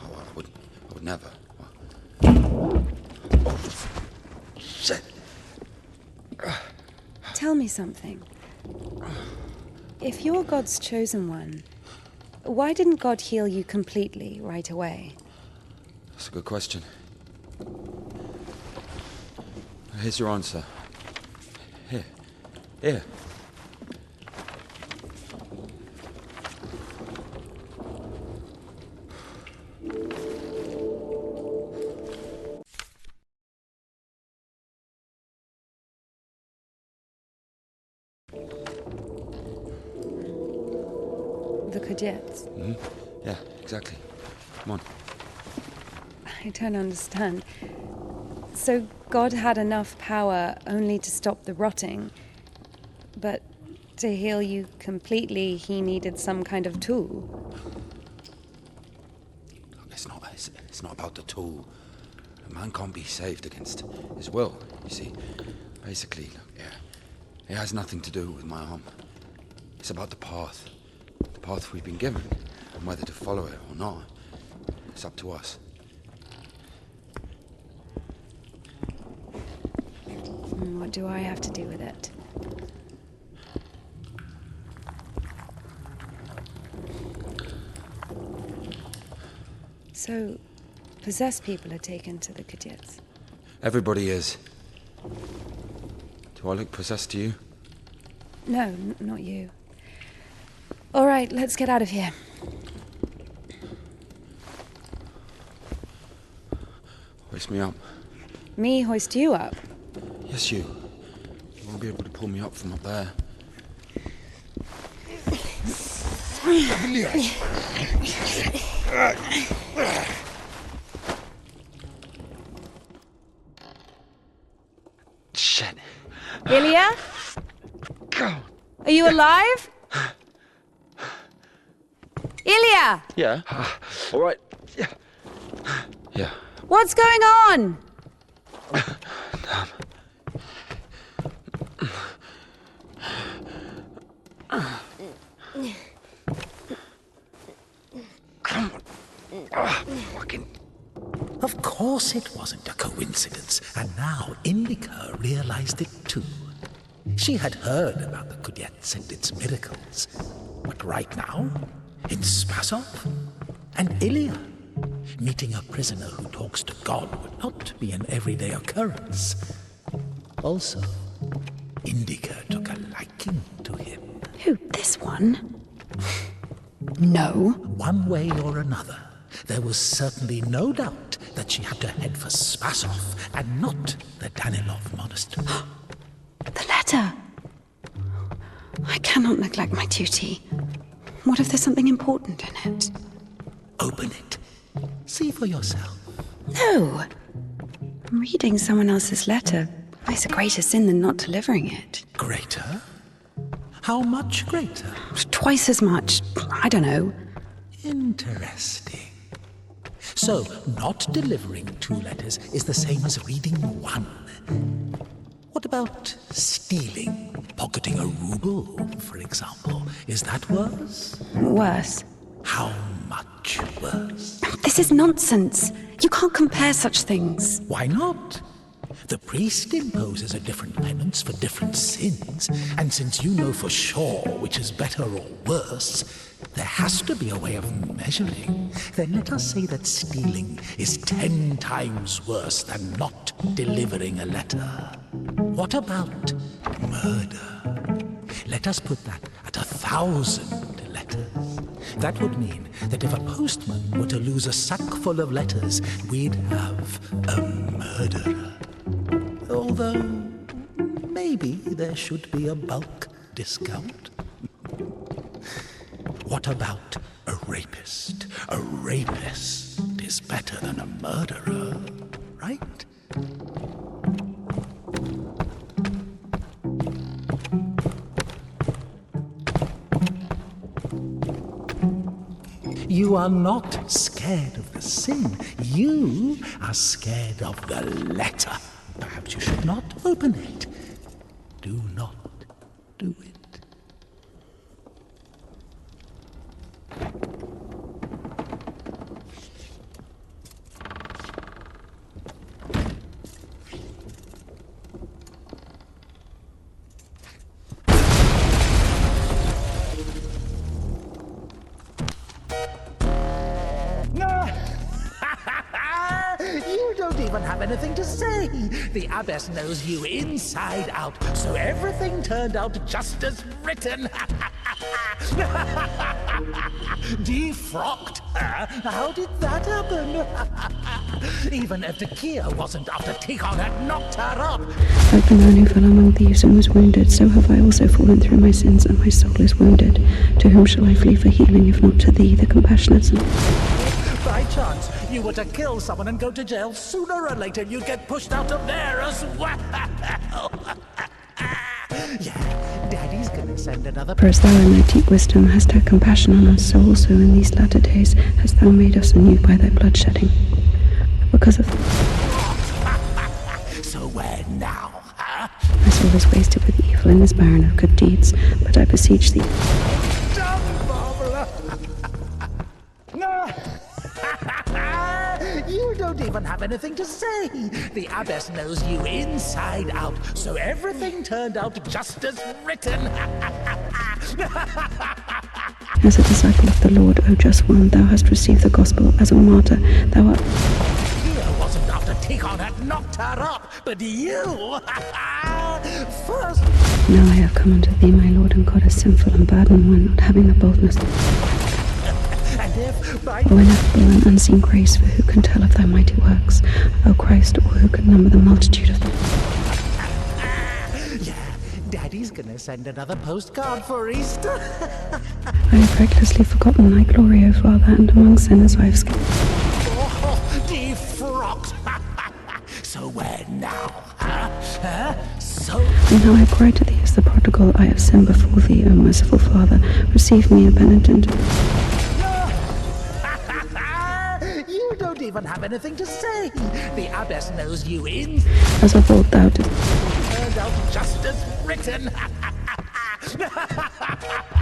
I would never. Oh, shit. Tell me something. If you're God's chosen one, why didn't God heal you completely right away? That's a good question. Here's your answer. Here. The 𝘴𝘦𝘭𝘧-𝘥𝘪𝘴𝘤𝘠. Mm-hmm. Yeah, exactly. Come on. I don't understand. So God had enough power only to stop the rotting, but to heal you completely, he needed some kind of tool. It's not about the tool. A man can't be saved against his will, you see. Basically, it has nothing to do with my arm. It's about the path. The path we've been given, and whether to follow it or not. It's up to us. What do I have to do with it? So, possessed people are taken to the 𝘴𝘦𝘭𝘧. Everybody is. Do I look possessed to you? No, not you. All right, let's get out of here. Hoist me up. Me hoist you up? Yes, you. You won't be able to pull me up from up there. Shit. Ilya? Are you alive? Ilya! Yeah. All right. Yeah. What's going on? Of course it wasn't a coincidence, and now Indika realized it too. She had heard about the 𝘴𝘦𝘭𝘧 and its miracles, but right now, it's Spasov and Ilya. Meeting a prisoner who talks to God would not be an everyday occurrence. Also, Indika took a liking to him. Who, this one? No. One way or another, there was certainly no doubt that she had to head for Spasov and not the 𝘴𝘺 monastery. The letter. I cannot neglect my duty. What if there's something important in it? Open it. See for yourself. No. Reading someone else's letter is a greater sin than not delivering it. Greater? How much greater? Twice as much. I don't know. Interesting. So, not delivering 2 letters is the same as reading 1. What about stealing? Pocketing a ruble, for example. Is that worse? Worse. How much worse? This is nonsense. You can't compare such things. Why not? The priest imposes a different penance for different sins, and since you know for sure which is better or worse, there has to be a way of measuring. Then let us say that stealing is 10 times worse than not delivering a letter. What about murder? Let us put that at 1,000 letters. That would mean that if a postman were to lose a sack full of letters, we'd have a murderer. Although, maybe there should be a bulk discount. What about a rapist? A rapist is better than a murderer, right? You are not scared of the sin. You are scared of the letter. Perhaps you should not open it. Do not do it. You don't even have anything to say. The abbess knows you inside out, so everything turned out just as written. Defrocked her? How did that happen? Even if 𝘴𝘠𝘁 wasn't after 𝘴𝘠𝘁 had knocked her up. Like the man who fell among thieves and was wounded, so have I also fallen through my sins, and my soul is wounded. To whom shall I flee for healing, if not to thee, the compassionate Son? By chance, you were to kill someone and go to jail, sooner or later you'd get pushed out of there as well. Yeah, Daddy's gonna send another... For as thou in thy deep wisdom hast had compassion on us, so also in these latter days hast thou made us anew by thy blood shedding. Because of... So where now, huh? My soul is wasted with evil and is barren of good deeds, but I beseech thee... You don't even have anything to say. The abbess knows you inside out, so everything turned out just as written. As a disciple of the Lord, O just one, thou hast received the gospel as a martyr. Thou art... 𝘴𝘠𝘁 wasn't after 𝘴𝘠𝘁 had knocked her up, but you... First... Now I have come unto thee, my Lord and God, a sinful and burdened one, not having the boldness... O ineffable and unseen grace, for who can tell of thy mighty works? O Christ, or who can number the multitude of them? Yeah, Daddy's gonna send another postcard for Easter. I have recklessly forgotten thy glory, O Father, and among sinners I have skipped. Oh, defrocked. So where now, huh? So... And now I cry to thee as the prodigal, I have sinned before thee, O merciful Father, receive me a penitent. You don't even have anything to say. The abbess knows you in... As of old thou didst... Turned out just as written.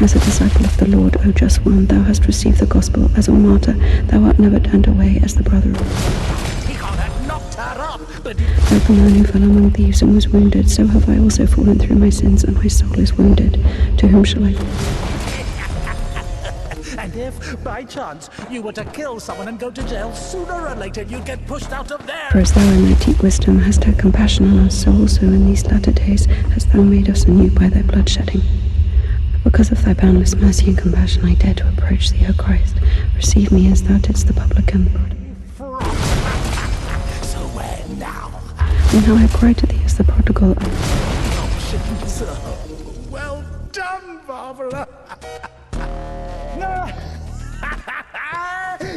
As a disciple of the Lord, O just one, thou hast received the gospel as a martyr. Thou art never turned away as the brother of... 𝘴𝘠𝘁 had knocked her up, but... Like the man who fell among thieves and was wounded, so have I also fallen through my sins, and my soul is wounded. To whom shall I... And if, by chance, you were to kill someone and go to jail, sooner or later you'd get pushed out of there. For as thou in thy deep wisdom hast had compassion on us, so also in these latter days hast thou made us anew by thy blood shedding. Because of thy boundless mercy and compassion, I dare to approach thee, O Christ. Receive me as thou didst the publican. So where now? And now I cry to thee as the prodigal. Well done, Barbara.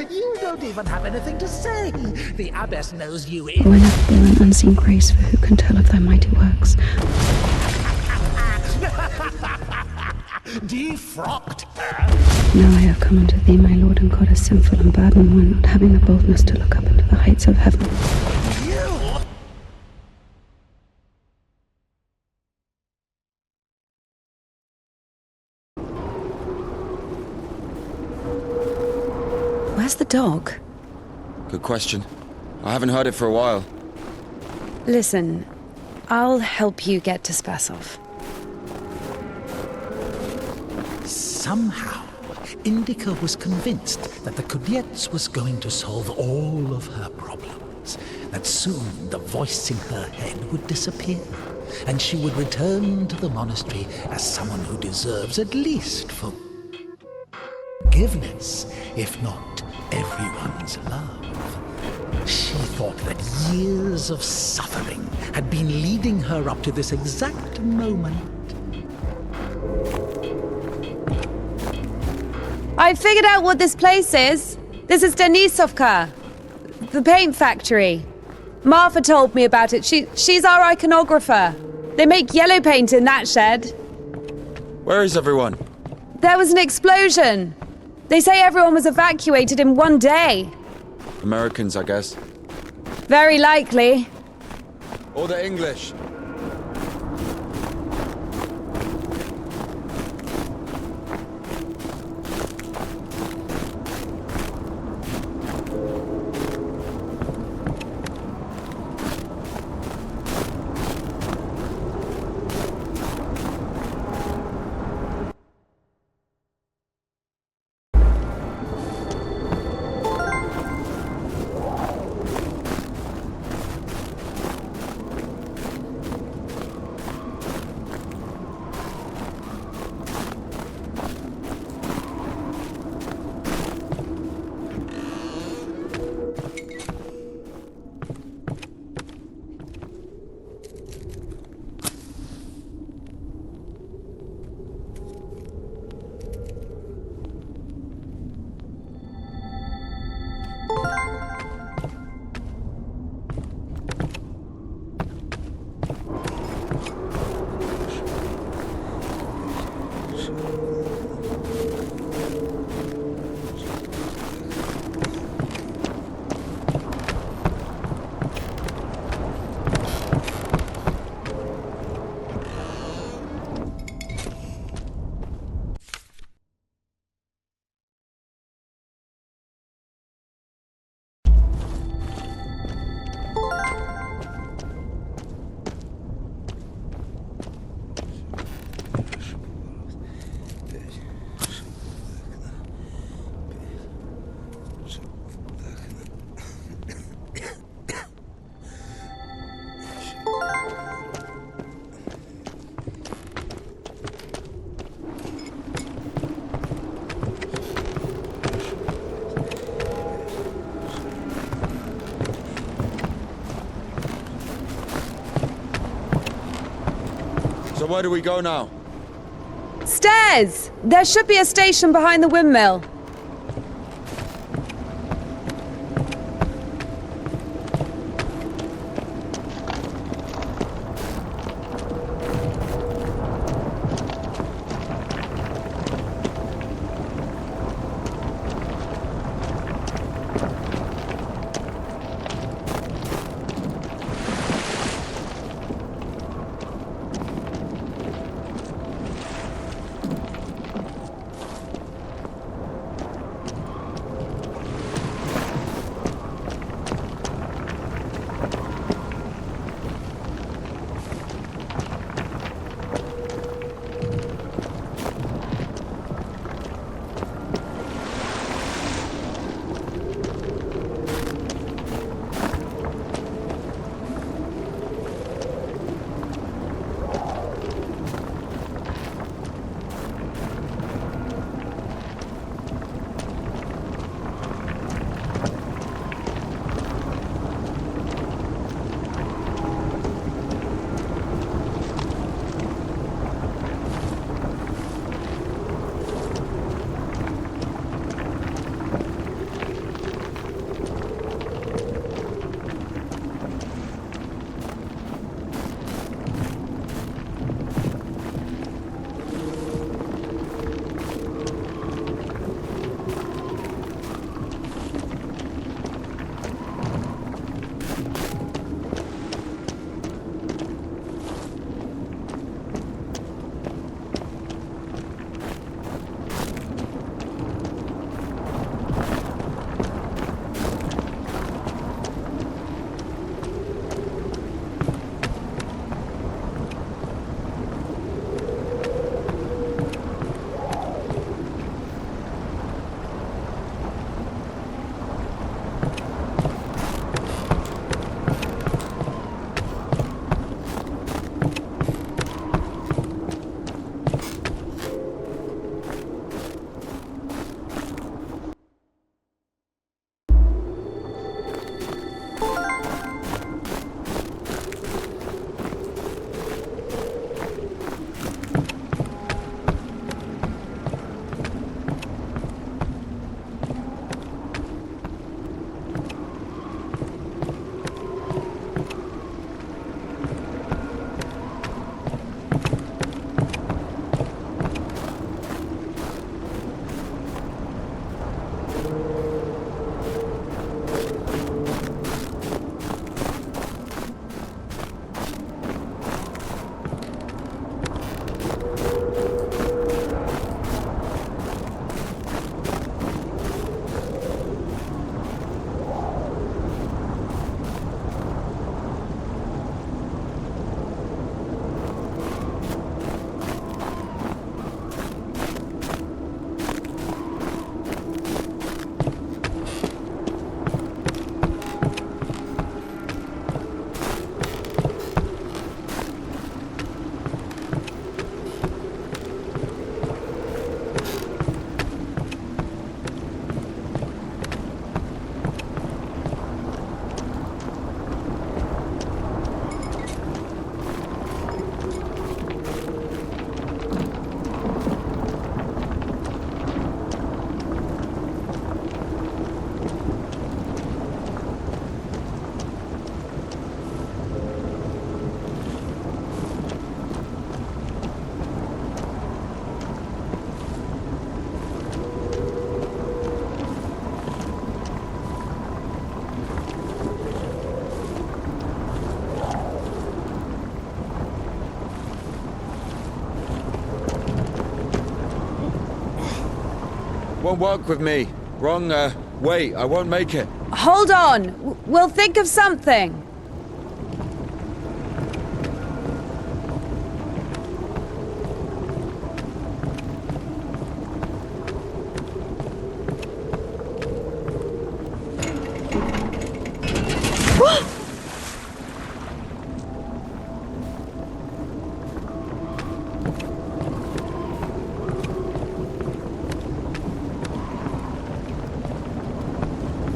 You don't even have anything to say. The abbess knows you in... O ineffable and unseen grace, for who can tell of thy mighty works? Defrocked. Now I have come unto thee, my Lord and God, a sinful and burdened one, not having the boldness to look up into the heights of heaven. Where's the dog? Good question. I haven't heard it for a while. Listen, I'll help you get to Spasov. Somehow, Indika was convinced that the 𝘴𝘠𝘁 was going to solve all of her problems, that soon the voice in her head would disappear, and she would return to the monastery as someone who deserves at least forgiveness, if not everyone's love. She thought that years of suffering had been leading her up to this exact moment. I figured out what this place is. This is 𝘚𝘶𝘳𝘅, the paint factory. Martha told me about it. She's our iconographer. They make yellow paint in that shed. Where is everyone? There was an explosion. They say everyone was evacuated in one day. Americans, I guess. Very likely. Or the English. So where do we go now? Stairs! There should be a station behind the windmill. Won't work with me. Wrong, way. I won't make it. Hold on. We'll think of something.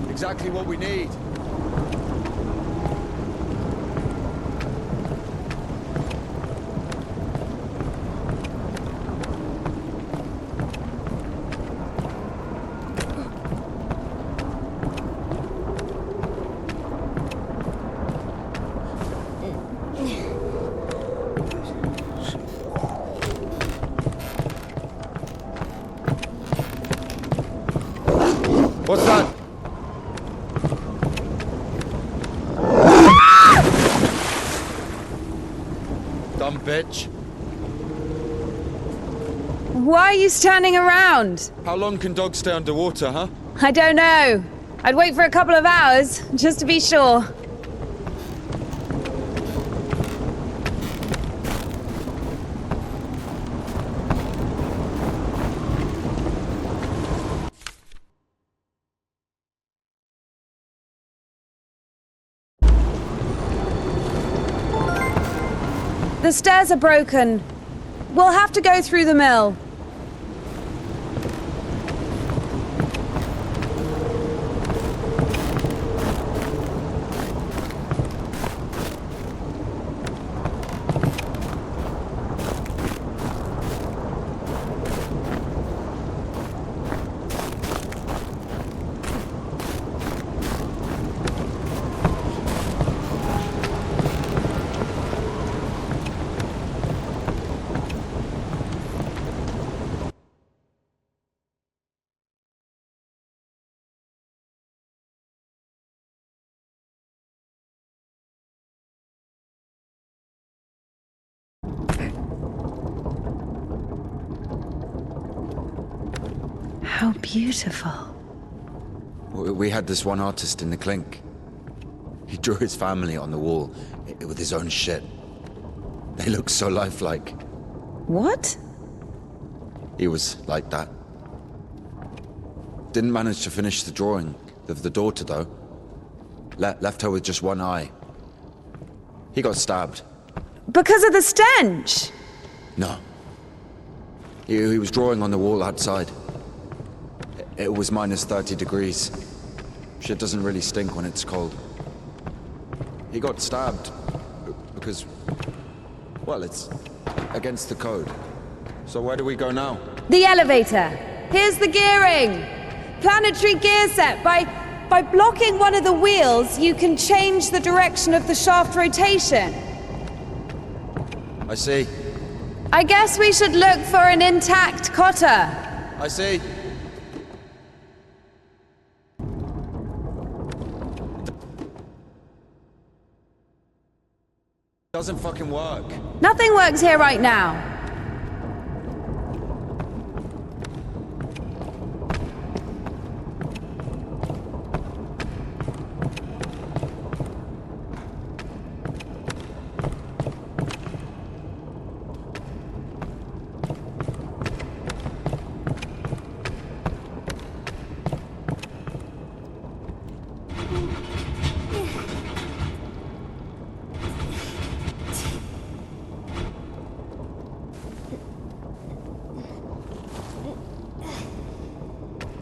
Exactly what we need. What's that? Dumb bitch. Why are you standing around? How long can dogs stay underwater, huh? I don't know. I'd wait for a couple of hours, just to be sure. The stairs are broken. We'll have to go through the mill. How beautiful. We had this one artist in the clink. He drew his family on the wall with his own shit. They look so lifelike. What? He was like that. Didn't manage to finish the drawing of the daughter, though. Left her with just one eye. He got stabbed. Because of the stench? No. He was drawing on the wall outside. It was minus 30 degrees. Shit doesn't really stink when it's cold. He got stabbed because, well, it's against the code. So where do we go now? The elevator. Here's the gearing. Planetary gear set. By blocking one of the wheels, you can change the direction of the shaft rotation. I see. I guess we should look for an intact cotter. I see. doesn't fucking work. Nothing works here right now.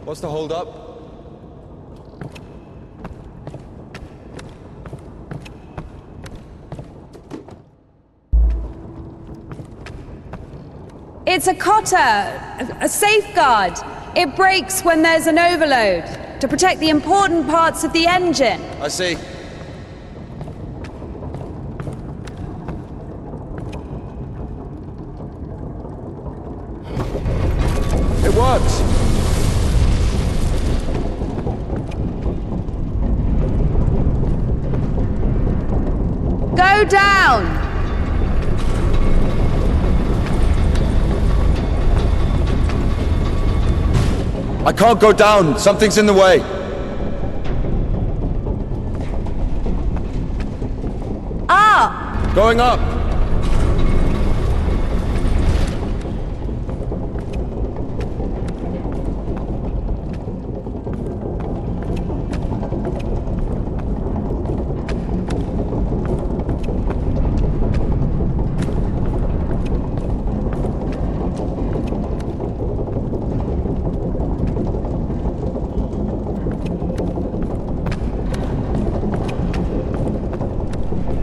What's the hold up? It's a cotta, a safeguard. It breaks when there's an overload to protect the important parts of the engine. I see. It works! Go down! I can't go down. Something's in the way. Up! Going up.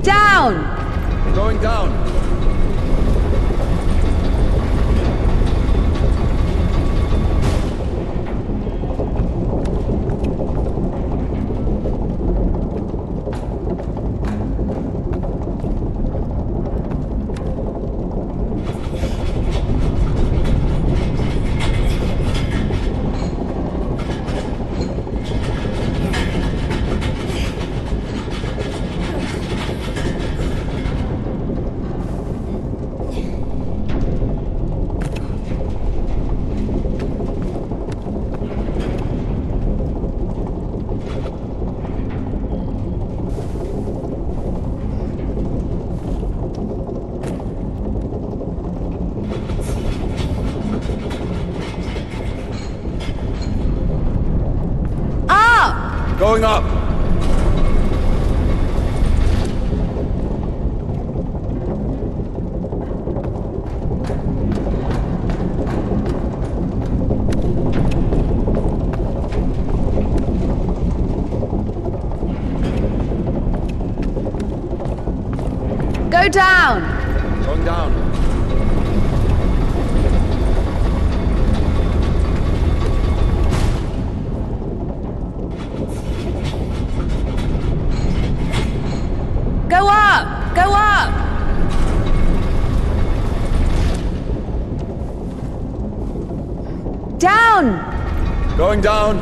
Down! Going down. Going up. Go down! Going down. Go up! Go up! Down! Going down.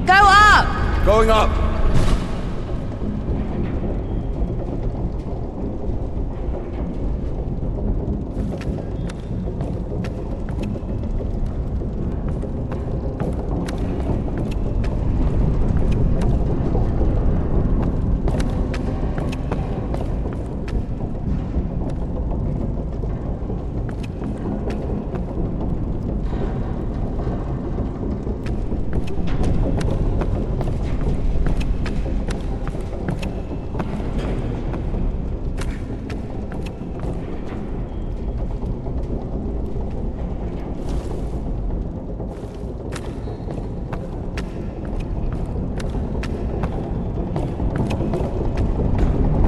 Go up! Going up.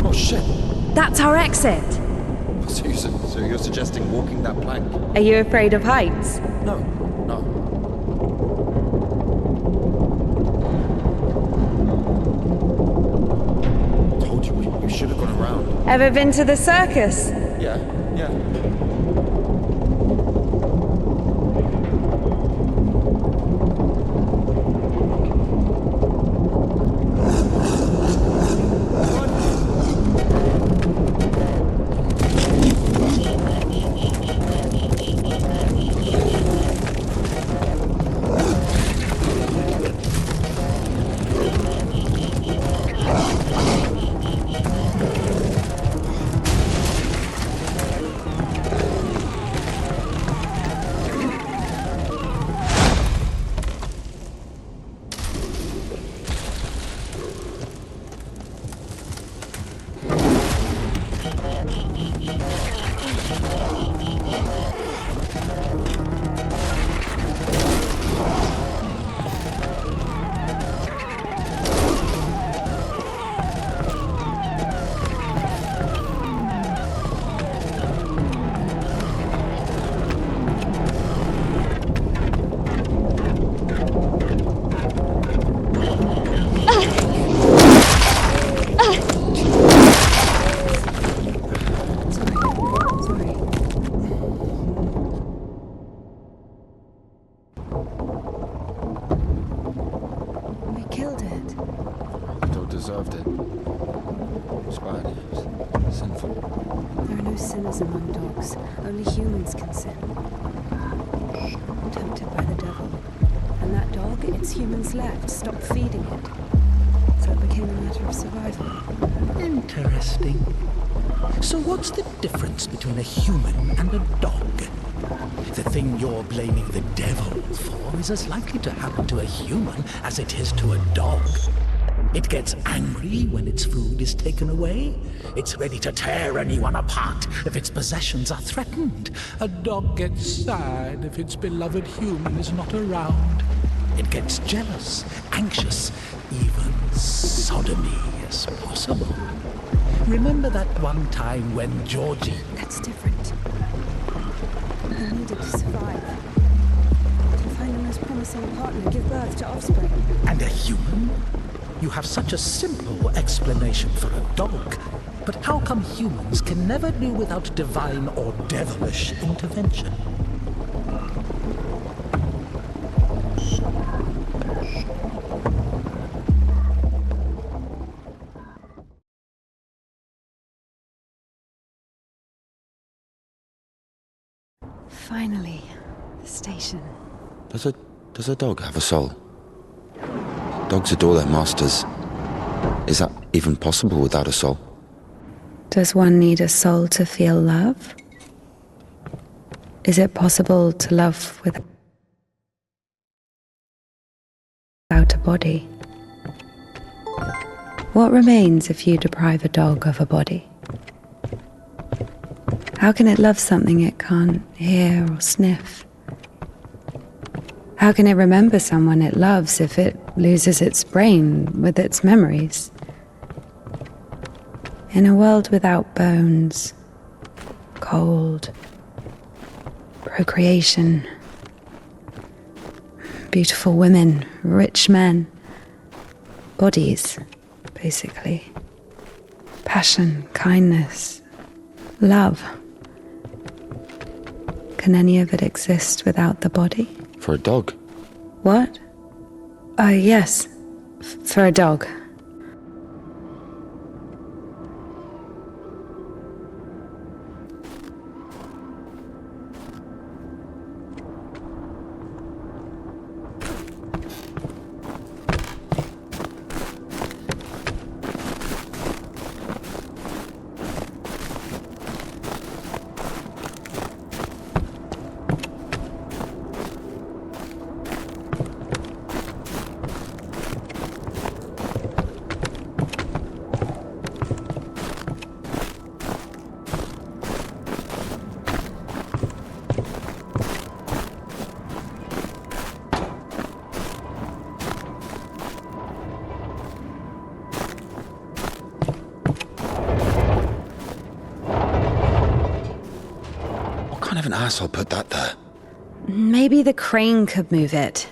Oh shit. That's our exit. So you're suggesting walking that plank? Are you afraid of heights? No, no. Told you, you should have gone around. Ever been to the circus? Yeah, yeah. among dogs. Only humans can sin. Tempted by the devil. And that dog, its humans left, stopped feeding it. So it became a matter of survival. Interesting. So what's the difference between a human and a dog? The thing you're blaming the devil for is as likely to happen to a human as it is to a dog. It gets angry when its food is taken away. It's ready to tear anyone apart if its possessions are threatened. A dog gets sad if its beloved human is not around. It gets jealous, anxious, even sodomy is possible. Remember that one time when Georgie... That's different. I needed to survive. To find the most promising partner, give birth to offspring. And a human? You have such a simple explanation for a dog. But how come humans can never do without divine or devilish intervention? Finally, the station. Does a dog have a soul? Dogs adore their masters. Is that even possible without a soul? Does one need a soul to feel love? Is it possible to love without a body? What remains if you deprive a dog of a body? How can it love something it can't hear or sniff? How can it remember someone it loves if it loses its brain with its memories? In a world without bones, cold, procreation, beautiful women, rich men, bodies, basically, passion, kindness, love. Can any of it exist without the body? For a dog? What? Yes. For a dog. What kind of an asshole put that there? Maybe the crane could move it.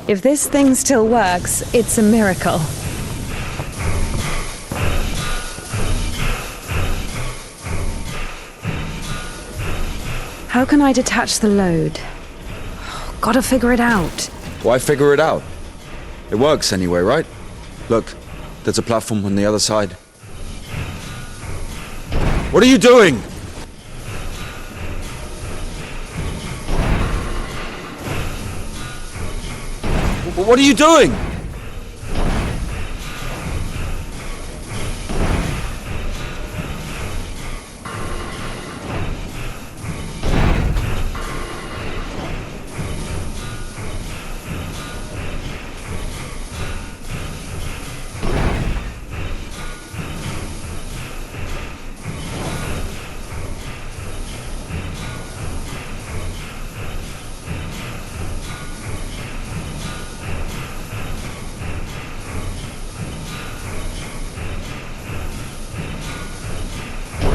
If this thing still works, it's a miracle. How can I detach the load? Gotta figure it out. Why figure it out? It works anyway, right? Look, there's a platform on the other side. What are you doing? What are you doing?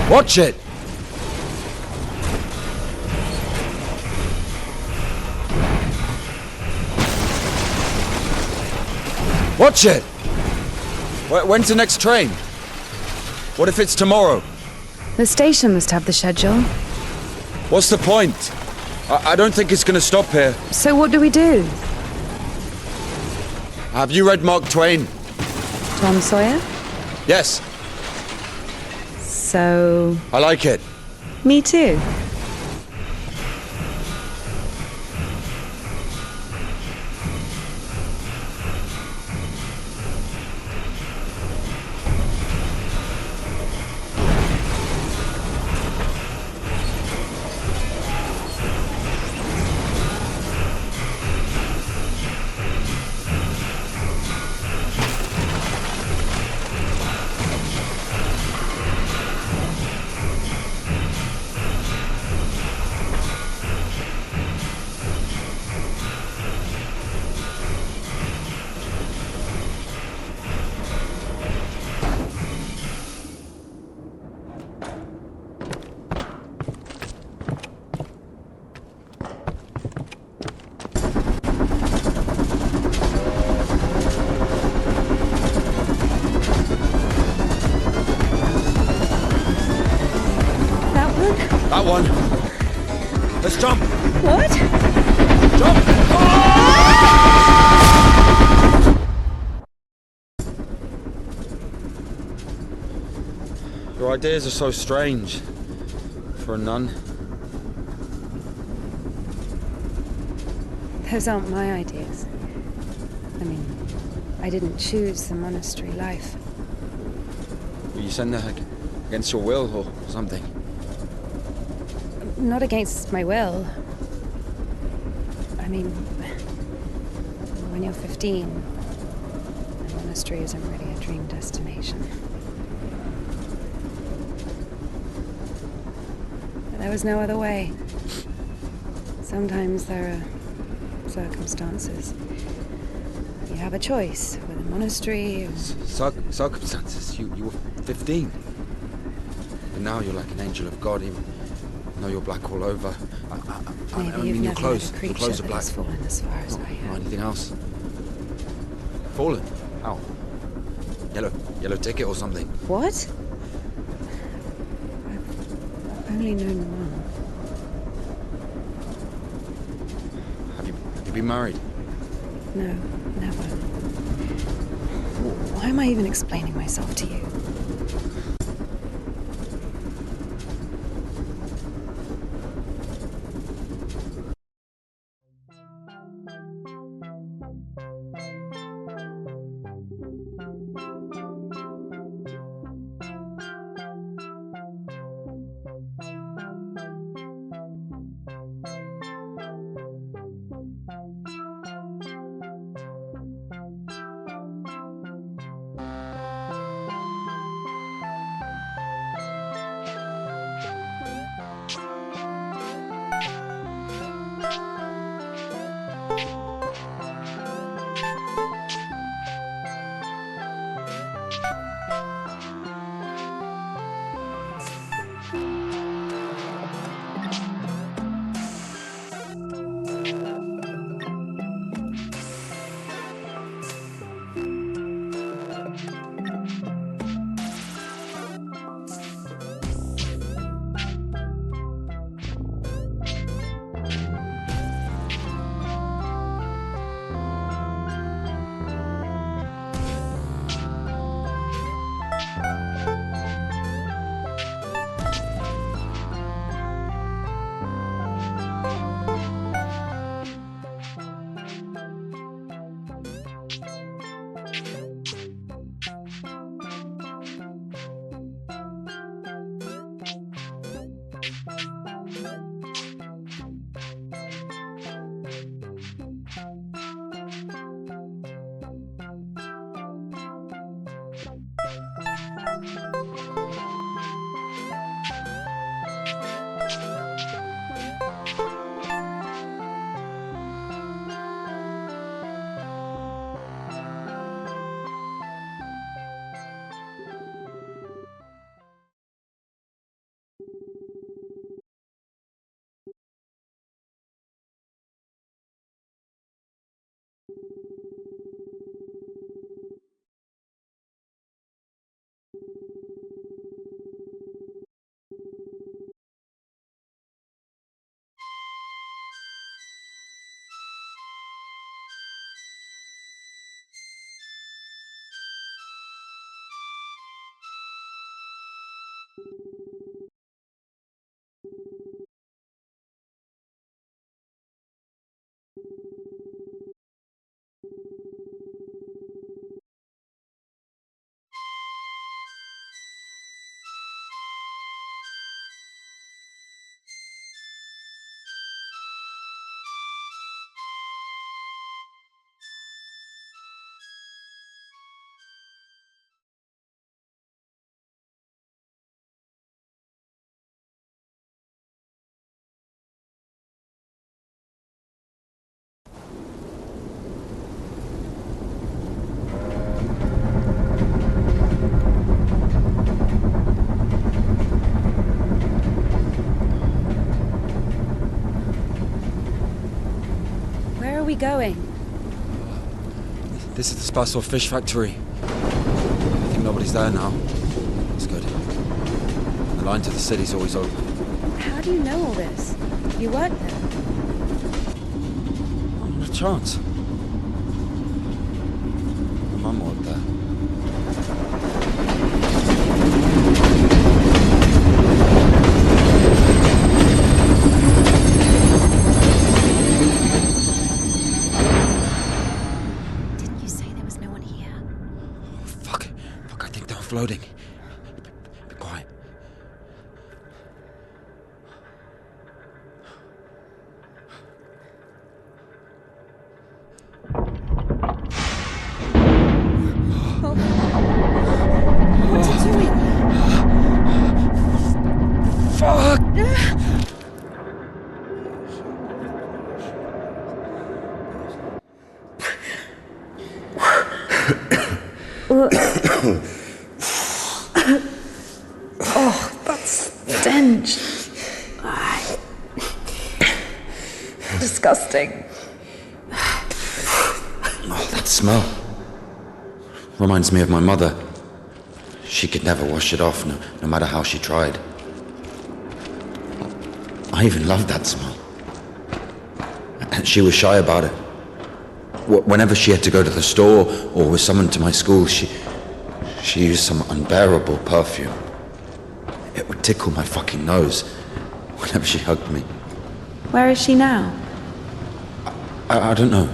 Watch it! Watch it! When's the next train? What if it's tomorrow? The station must have the schedule. What's the point? I don't think it's gonna stop here. So what do we do? Have you read Mark Twain? Tom Sawyer? Yes. So... I like it. Me too. That one. Let's jump. What? Jump! Your ideas are so strange for a nun. Those aren't my ideas. I mean, I didn't choose the monastery life. Were you sent there against your will or something? Not against my will. I mean, when you're 15, a monastery isn't really a dream destination. But there was no other way. Sometimes there are circumstances. You have a choice with a monastery or... Circumstances? You were 15. And now you're like an angel of God, even though you're black all over. Maybe I you've mean, your never clothes. met a Your creature clothes are that black. has fallen as far as I have. Not anything else. Fallen? How? Yellow ticket or something? What? I've only known one. Have you been married? No, never. Why am I even explaining myself to you? we going? This is the Spasov fish factory. I think nobody's there now. That's good. The line to the city's always open. How do you know all this? You work there? Not a chance. My mum worked there. Didn't you say there was no one here? Oh, fuck, I think they're offloading. Be quiet. What's he doing? Fuck! Oh, that stench. Disgusting. Oh, that smell. Reminds me of my mother. She could never wash it off, no matter how she tried. I even loved that smell. And she was shy about it. Whenever she had to go to the store or was summoned to my school, she used some unbearable perfume. It would tickle my fucking nose whenever she hugged me. Where is she now? I don't know.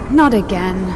Not again.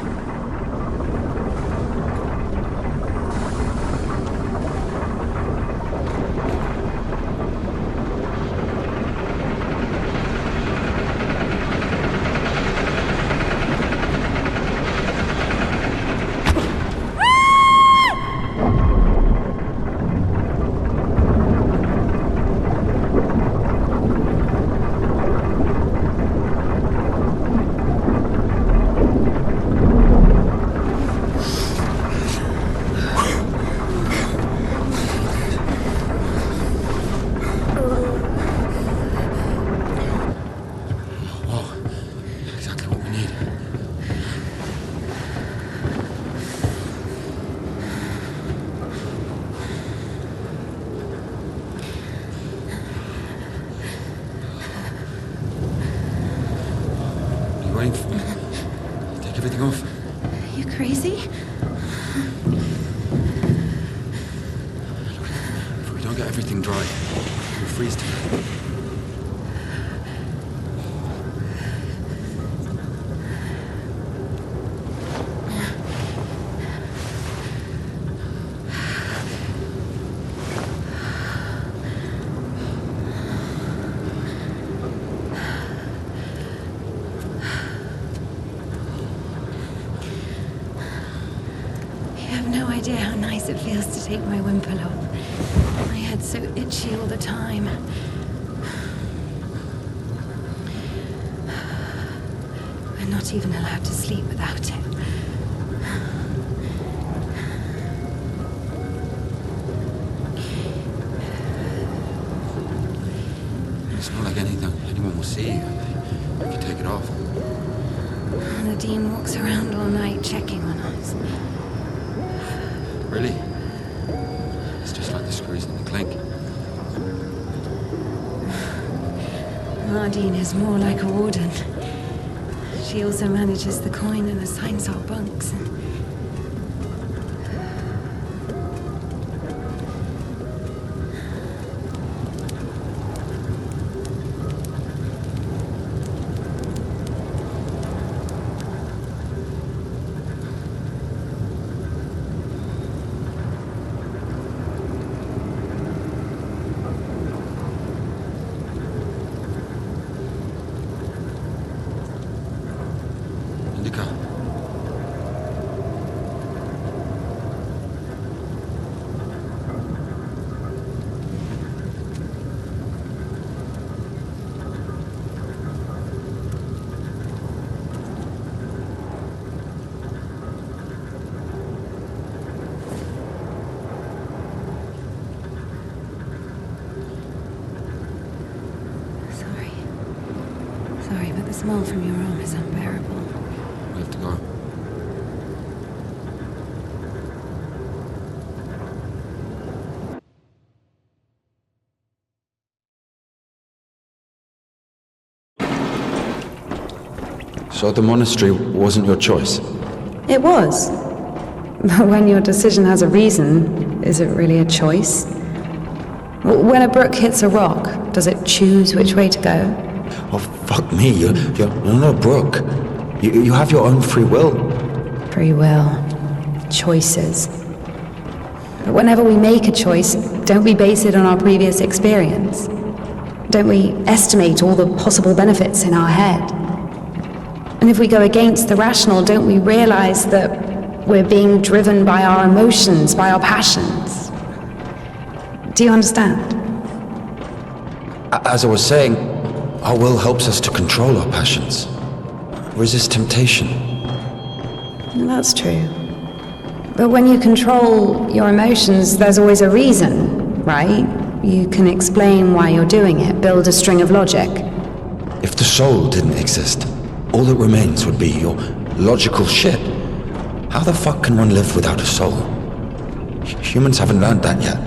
everything dry. We'll freeze to death. Idea how nice it feels to take my wimple off. My head's so itchy all the time. We're not even allowed to sleep without it. It's not like anyone will see you. You can take it off. The Dean walks around all night checking on us. Really? It's just like the screws in the clink. Nardine is more like a warden. She also manages the coin and assigns our bunks. Indika. Sorry, but the smell from your arm is unbearable. We have to go. So the monastery wasn't your choice? It was. But when your decision has a reason, is it really a choice? When a brook hits a rock, does it choose which way to go? Oh, fuck me, you're not a brook. You have your own free will. Free will. Choices. But whenever we make a choice, don't we base it on our previous experience? Don't we estimate all the possible benefits in our head? And if we go against the rational, don't we realize that we're being driven by our emotions, by our passions? Do you understand? As I was saying, our will helps us to control our passions. Resist temptation. That's true. But when you control your emotions, there's always a reason, right? You can explain why you're doing it, build a string of logic. If the soul didn't exist, all that remains would be your logical shit. How the fuck can one live without a soul? Humans haven't learned that yet.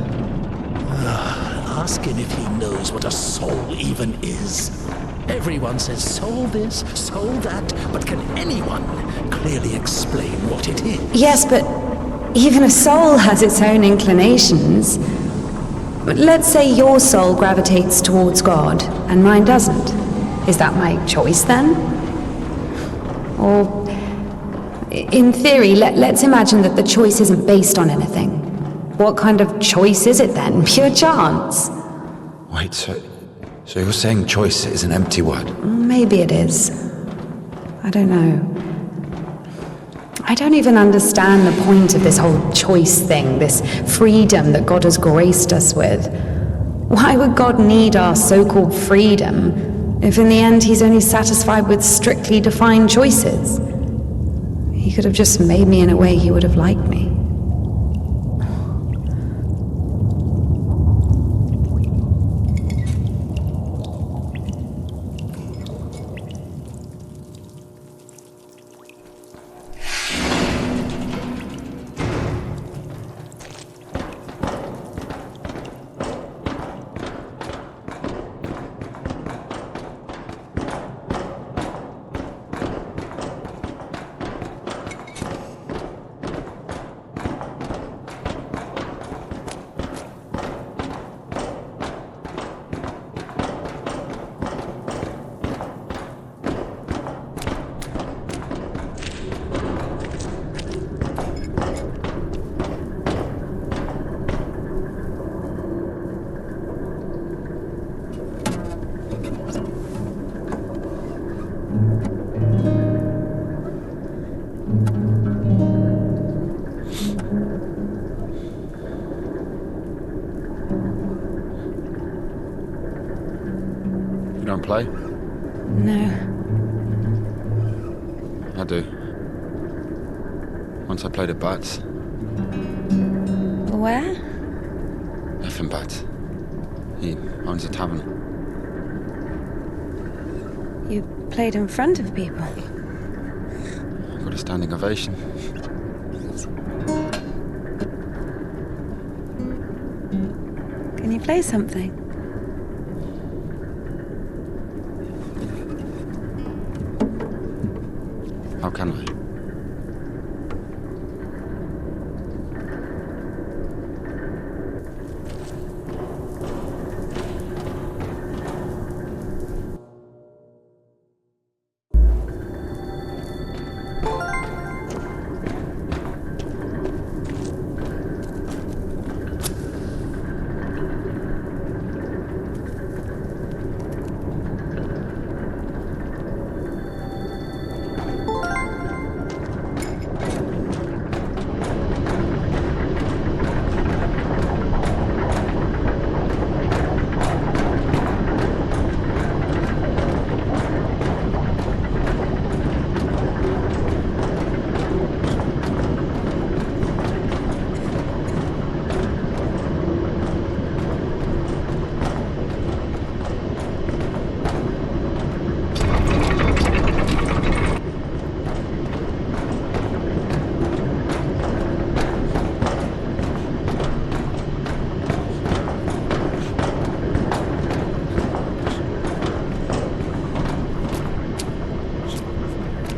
Ask him if he knows what a soul even is. Everyone says soul this, soul that, but can anyone clearly explain what it is? Yes, but even a soul has its own inclinations. But let's say your soul gravitates towards God, and mine doesn't. Is that my choice then? Or, in theory, let's imagine that the choice isn't based on anything. What kind of choice is it then? Pure chance? Wait, so you're saying choice is an empty word? Maybe it is. I don't know. I don't even understand the point of this whole choice thing, this freedom that God has graced us with. Why would God need our so-called freedom if in the end he's only satisfied with strictly defined choices? He could have just made me in a way he would have liked me. don't play? No. I do. Once I played at Bats. Where? Effing Bats. He owns a tavern. You played in front of people. I got a standing ovation. Can you play something? How can I?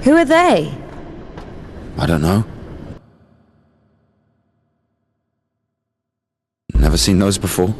Who are they? I don't know. Never seen those before.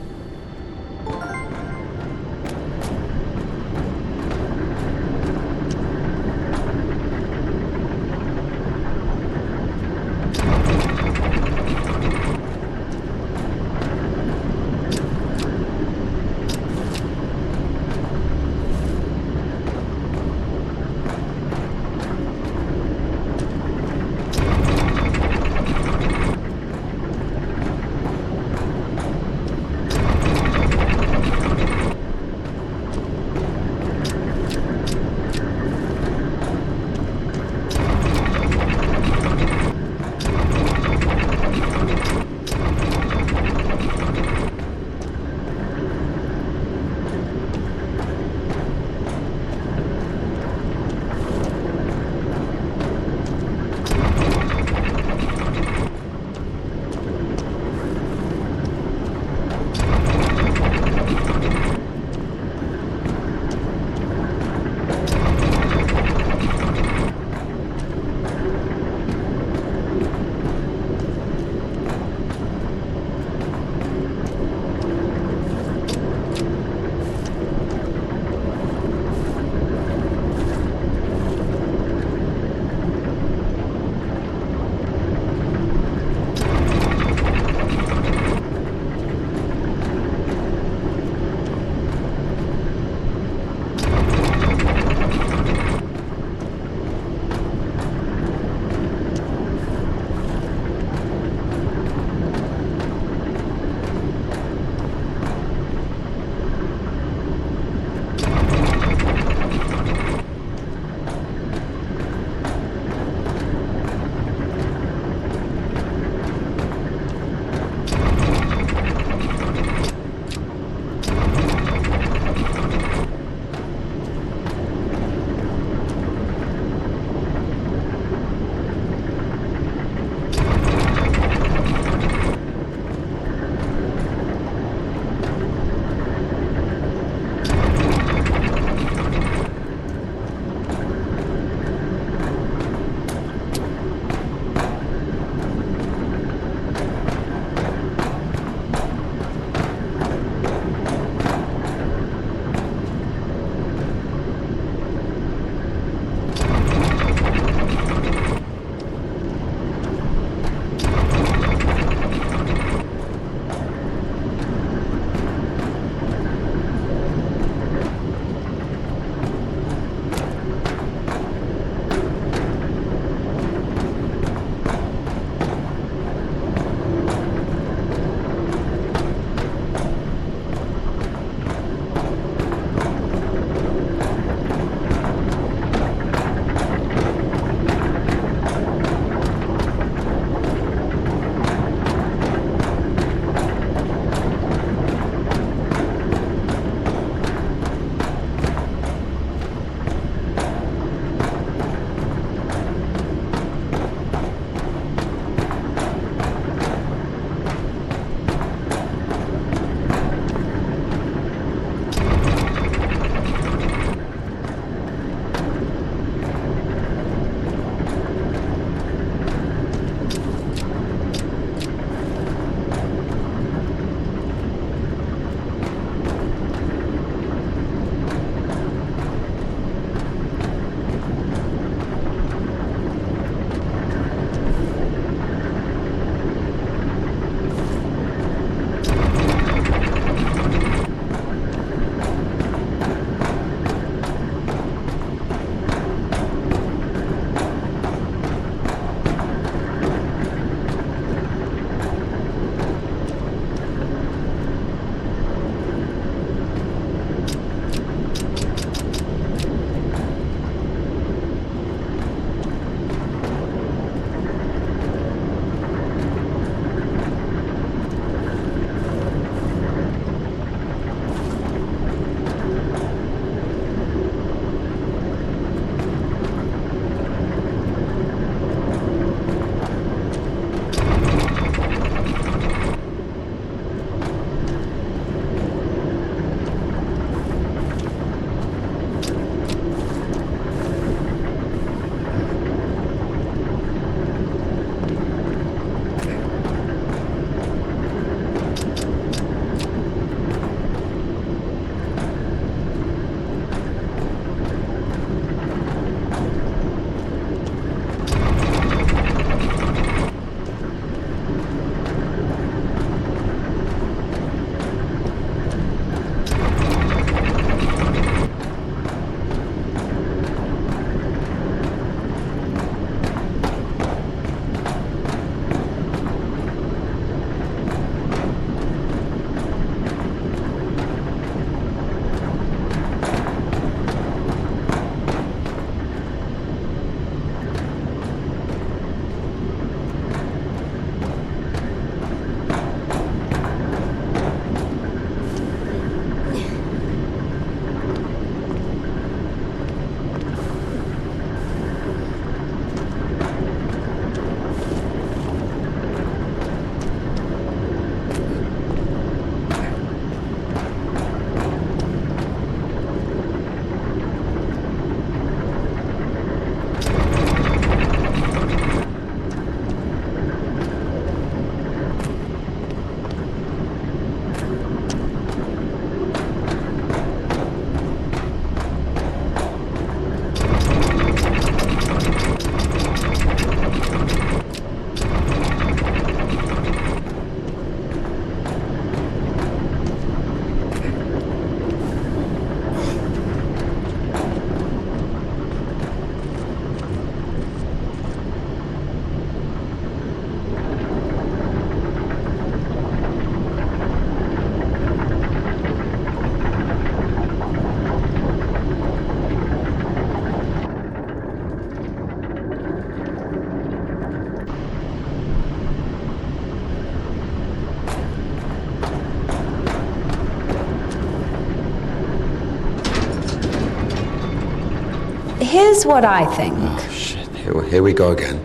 Here's what I think. Oh, shit. Here we go again.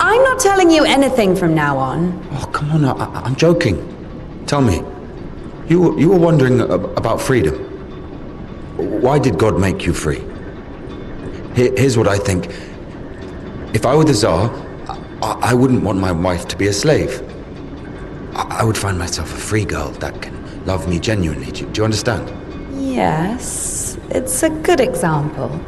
I'm not telling you anything from now on. Oh, come on. I'm joking. Tell me. You were wondering about freedom. Why did God make you free? Here's what I think. If I were the Tsar, I wouldn't want my wife to be a slave. I would find myself a free girl that can love me genuinely. Do you understand? Yes, it's a good example.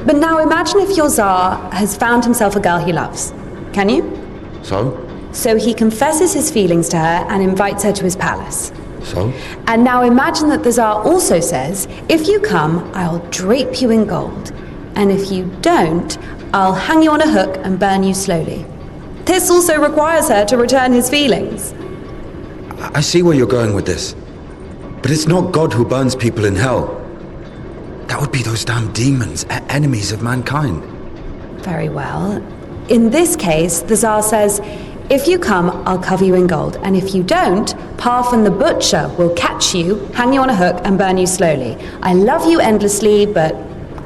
But now imagine if your Tsar has found himself a girl he loves. Can you? So? So he confesses his feelings to her and invites her to his palace. So? And now imagine that the Tsar also says, if you come, I'll drape you in gold. And if you don't, I'll hang you on a hook and burn you slowly. This also requires her to return his feelings. I see where you're going with this. But it's not God who burns people in hell. That would be those damn demons, enemies of mankind. Very well. In this case, the Tsar says, if you come, I'll cover you in gold. And if you don't, Parfan the butcher will catch you, hang you on a hook, and burn you slowly. I love you endlessly, but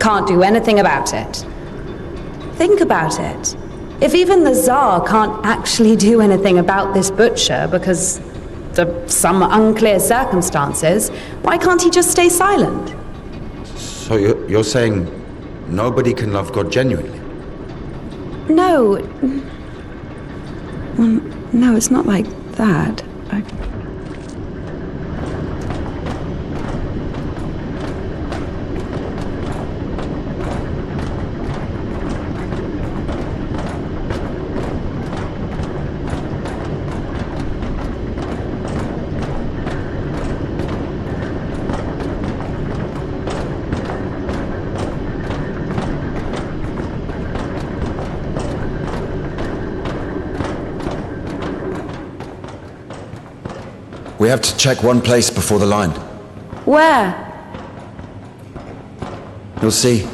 can't do anything about it. Think about it. If even the Tsar can't actually do anything about this butcher because of some unclear circumstances, why can't he just stay silent? So you're saying nobody can love God genuinely? No. Well, no, it's not like that. We have to check one place before the line. Where? You'll see.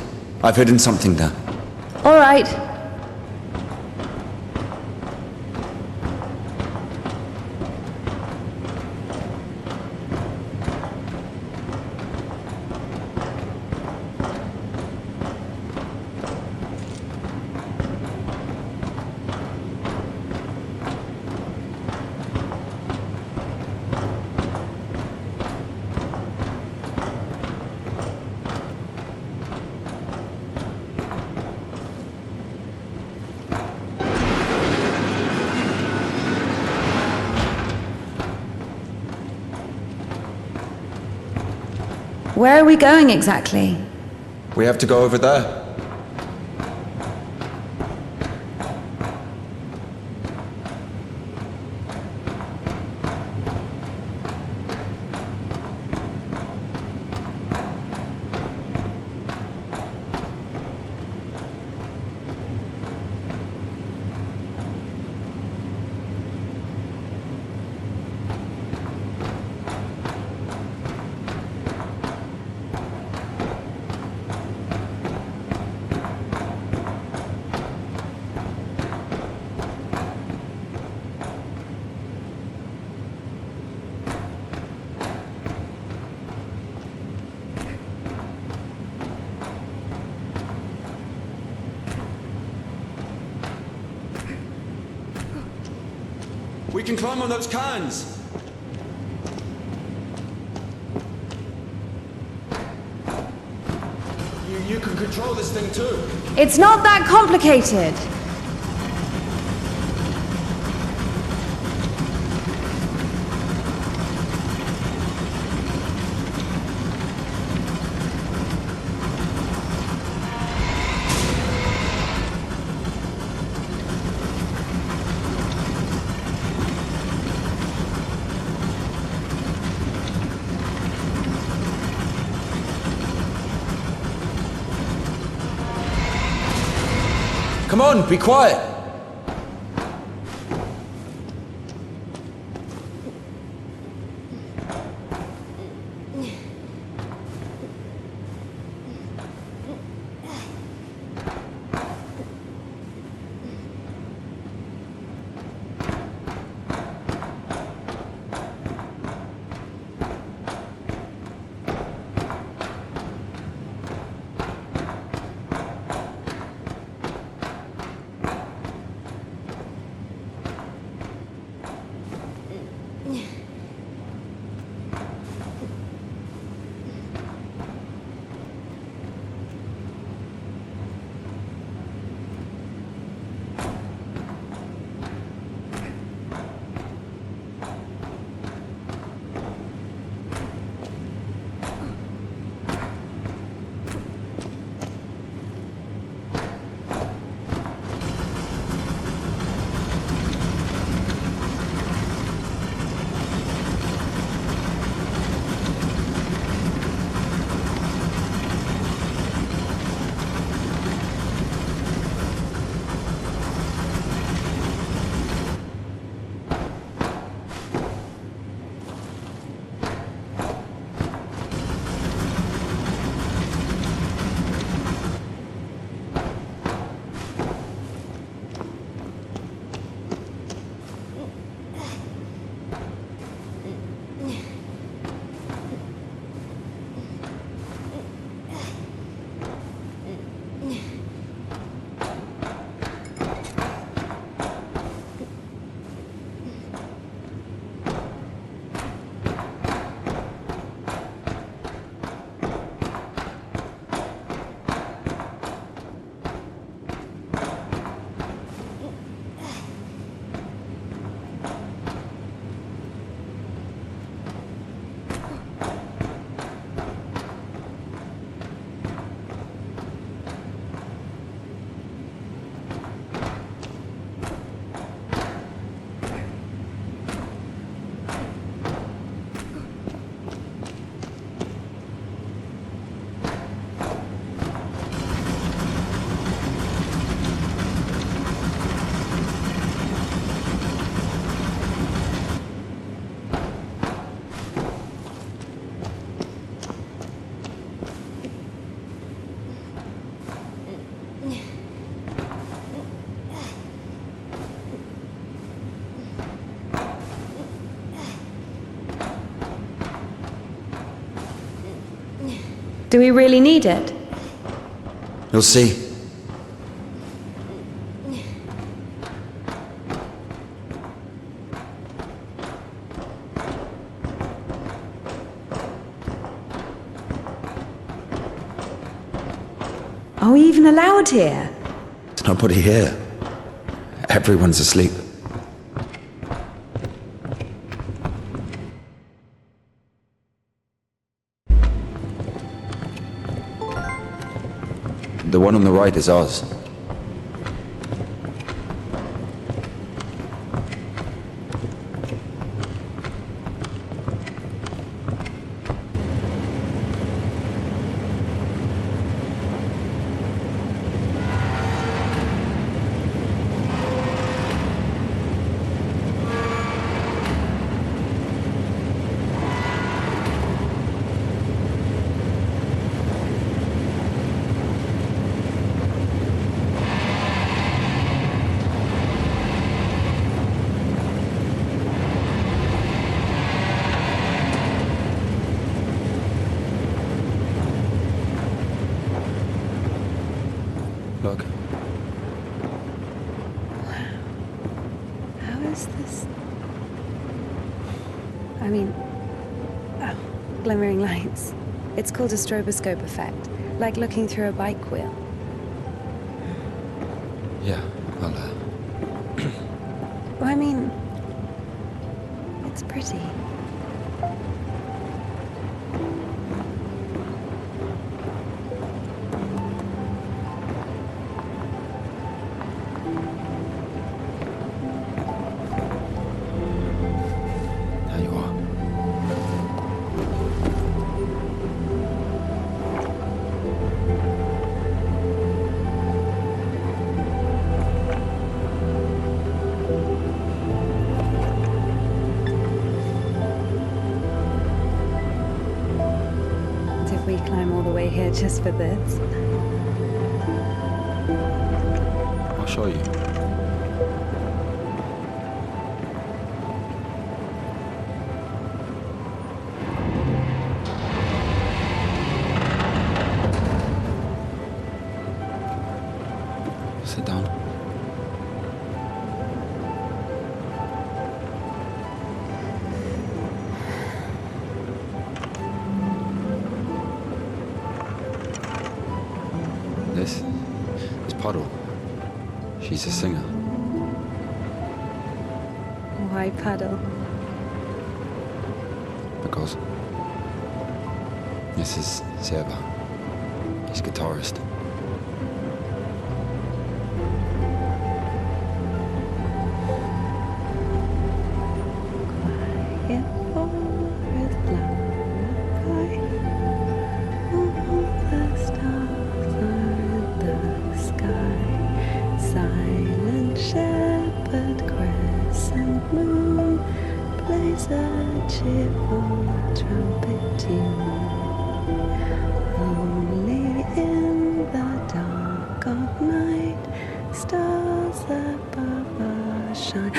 I've hidden something there. All right. Where are we going exactly? We have to go over there. We can climb on those cans. You can control this thing too. It's not that complicated. Come on, be quiet. Do we really need it? You'll see. Are we even allowed here? There's nobody here. Everyone's asleep. The one on the right is ours. Look. How is this? I mean, glimmering lights. It's called a stroboscope effect, like looking through a bike wheel. Yeah, well, Well, I mean, it's pretty. there you are. Did we climb all the way here just for this? I'll show you. Sit down. This is Puddle. She's a singer. Why paddle? Because this is 𝘴𝘏. He's guitarist. Silent shepherd, crescent moon, plays a cheerful trumpet tune. Only in the dark of night, stars above us shine.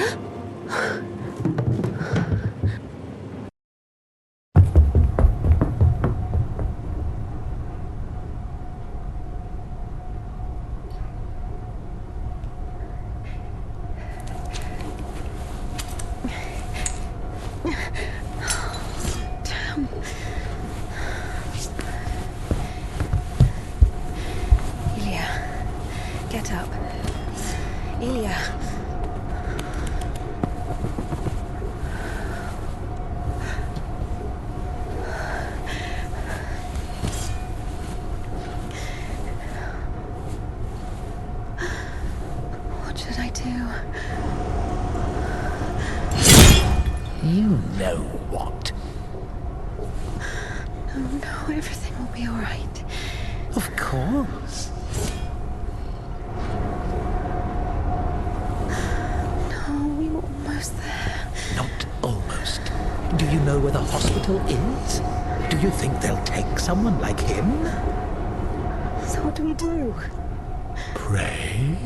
Get up. Ilya. What should I do? You know what? No, everything will be all right. Of course. Almost there. Not almost. Do you know where the hospital is? Do you think they'll take someone like him? So what do we do? Pray?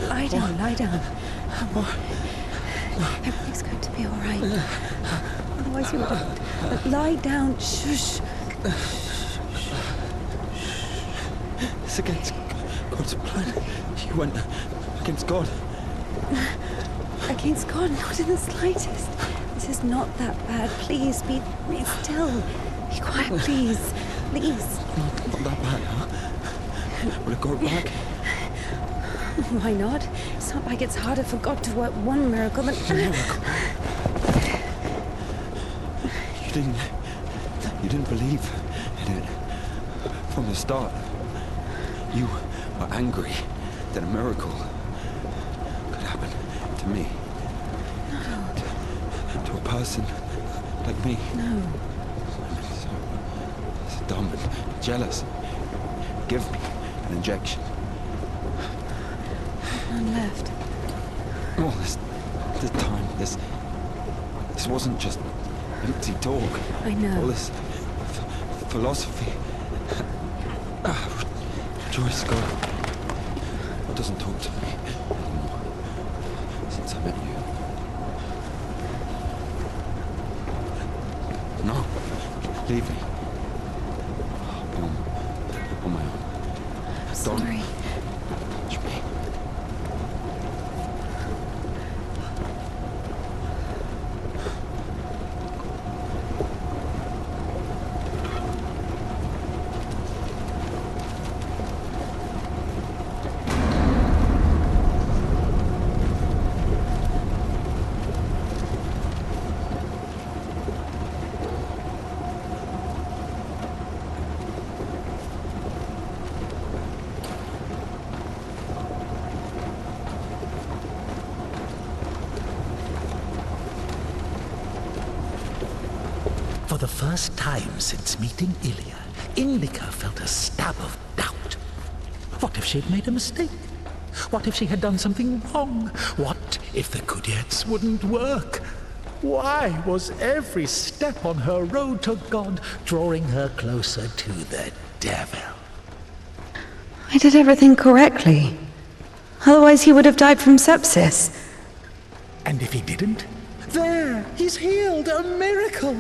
Lie down, lie down. Everything's going to be all right. Otherwise you wouldn't. Lie down. Shush. It's against God's plan. You went against God. Against God? Not in the slightest. This is not that bad. Please, be still. Be quiet, please. Please. Not that bad, huh? Will it go back? Why not? It's not like it's harder for God to work one miracle than... Miracle? You didn't believe in it from the start. You were angry that a miracle could happen to me. No. to a person like me. No. So dumb and jealous. Give me an injection. None left. All this time, this wasn't just empty talk. I know. All this philosophy. Joyce God doesn't talk to me anymore since I met you. No, leave me. On my own. I'm sorry. Touch me. For the first time since meeting Ilya, Indika felt a stab of doubt. What if she'd made a mistake? What if she had done something wrong? What if the 𝘴𝘦𝘭𝘧 wouldn't work? Why was every step on her road to God drawing her closer to the devil? I did everything correctly. Otherwise he would have died from sepsis. And if he didn't? There, he's healed, a miracle.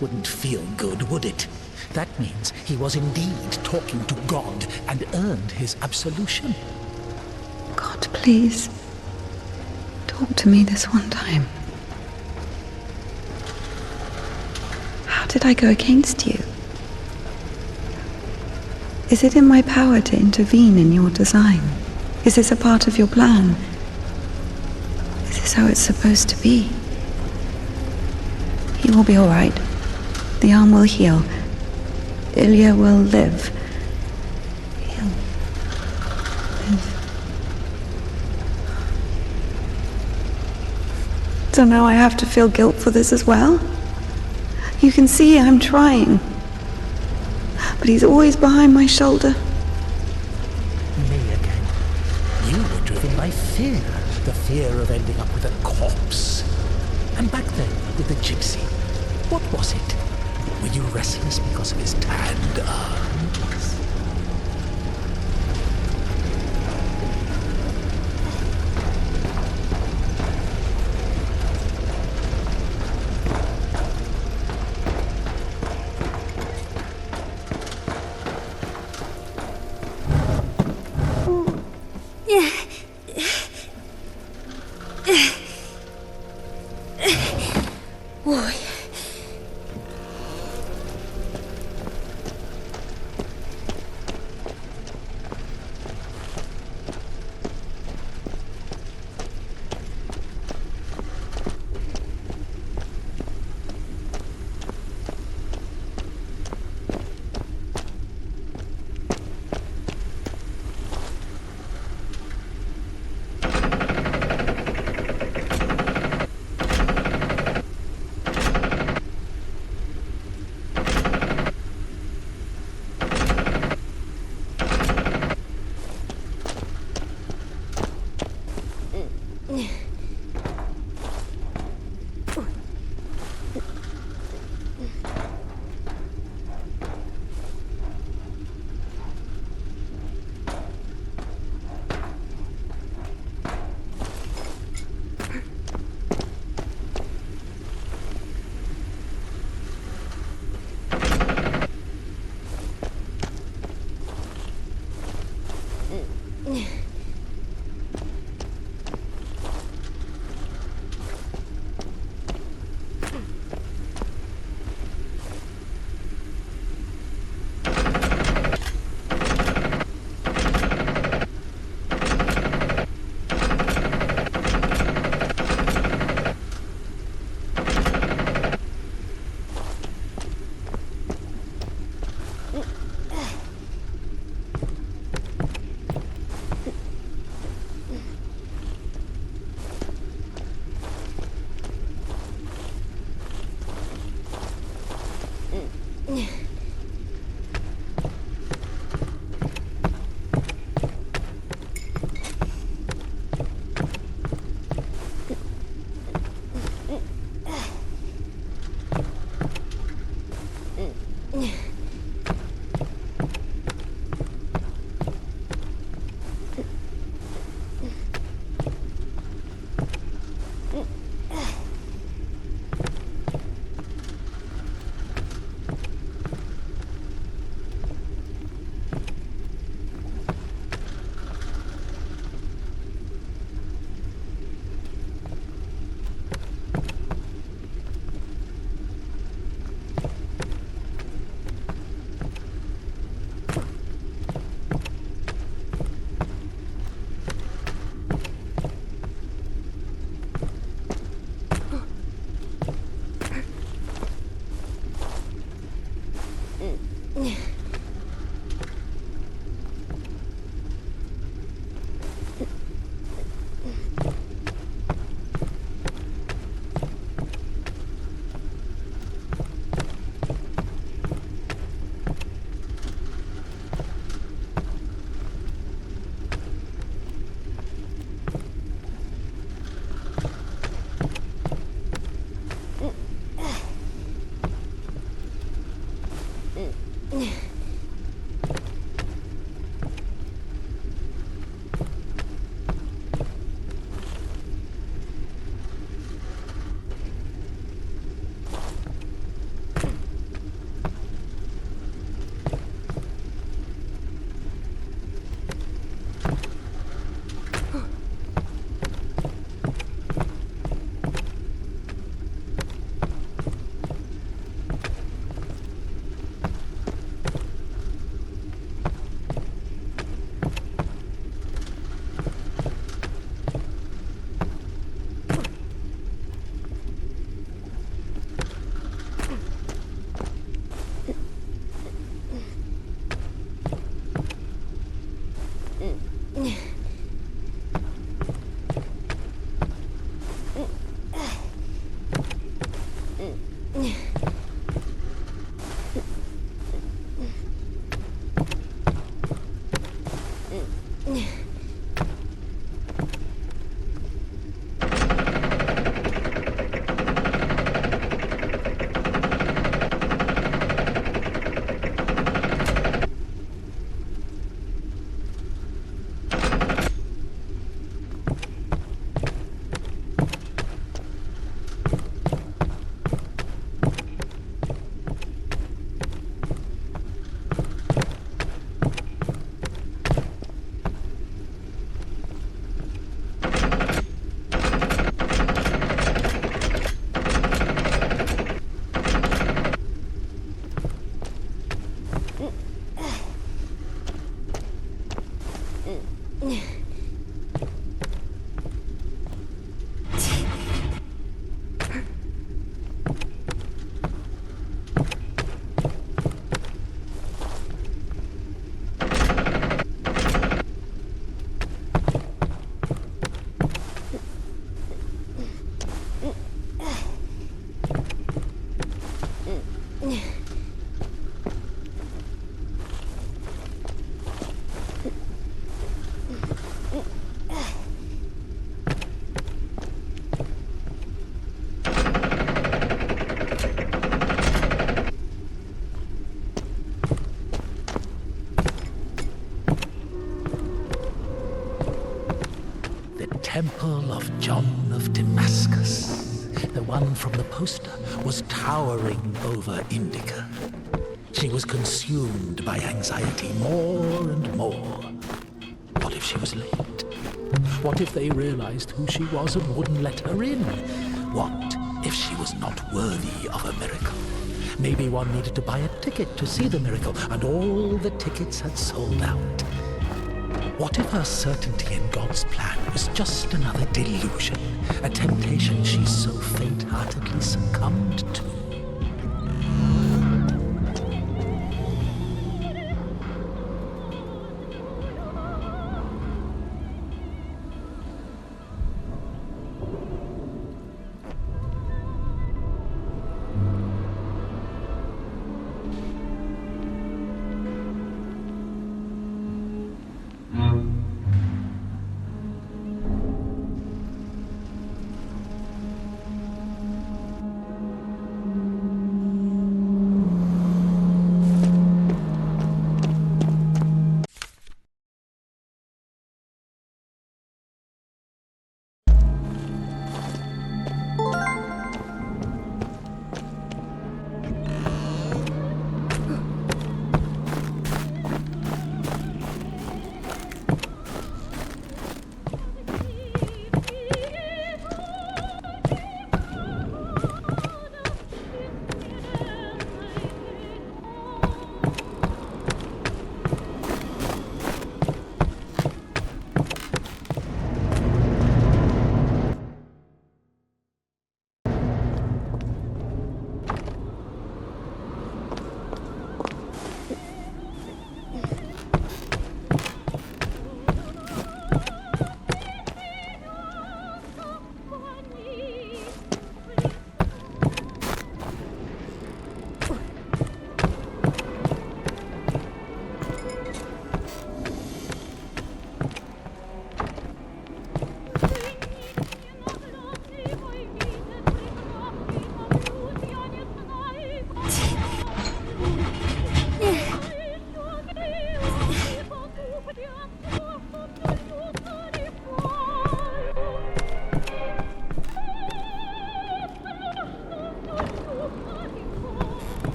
Wouldn't feel good, would it? That means he was indeed talking to God and earned his absolution. God, please, talk to me this one time. How did I go against you? Is it in my power to intervene in your design? Is this a part of your plan? Is this how it's supposed to be? He will be all right. The arm will heal. Ilya will live. He'll live. So now I have to feel guilt for this as well? You can see I'm trying. But he's always behind my shoulder. Me again. You were driven by fear. The fear of ending up with a corpse. And back then, with the gypsy, what was it? Were you restless because of his tanned arms? temple of John of Damascus. The one from the poster was towering over Indika. She was consumed by anxiety more and more. What if she was late? What if they realized who she was and wouldn't let her in? What if she was not worthy of a miracle? Maybe one needed to buy a ticket to see the miracle, and all the tickets had sold out. What if her certainty in God's plan was just another delusion, a temptation she so faint-heartedly succumbed to?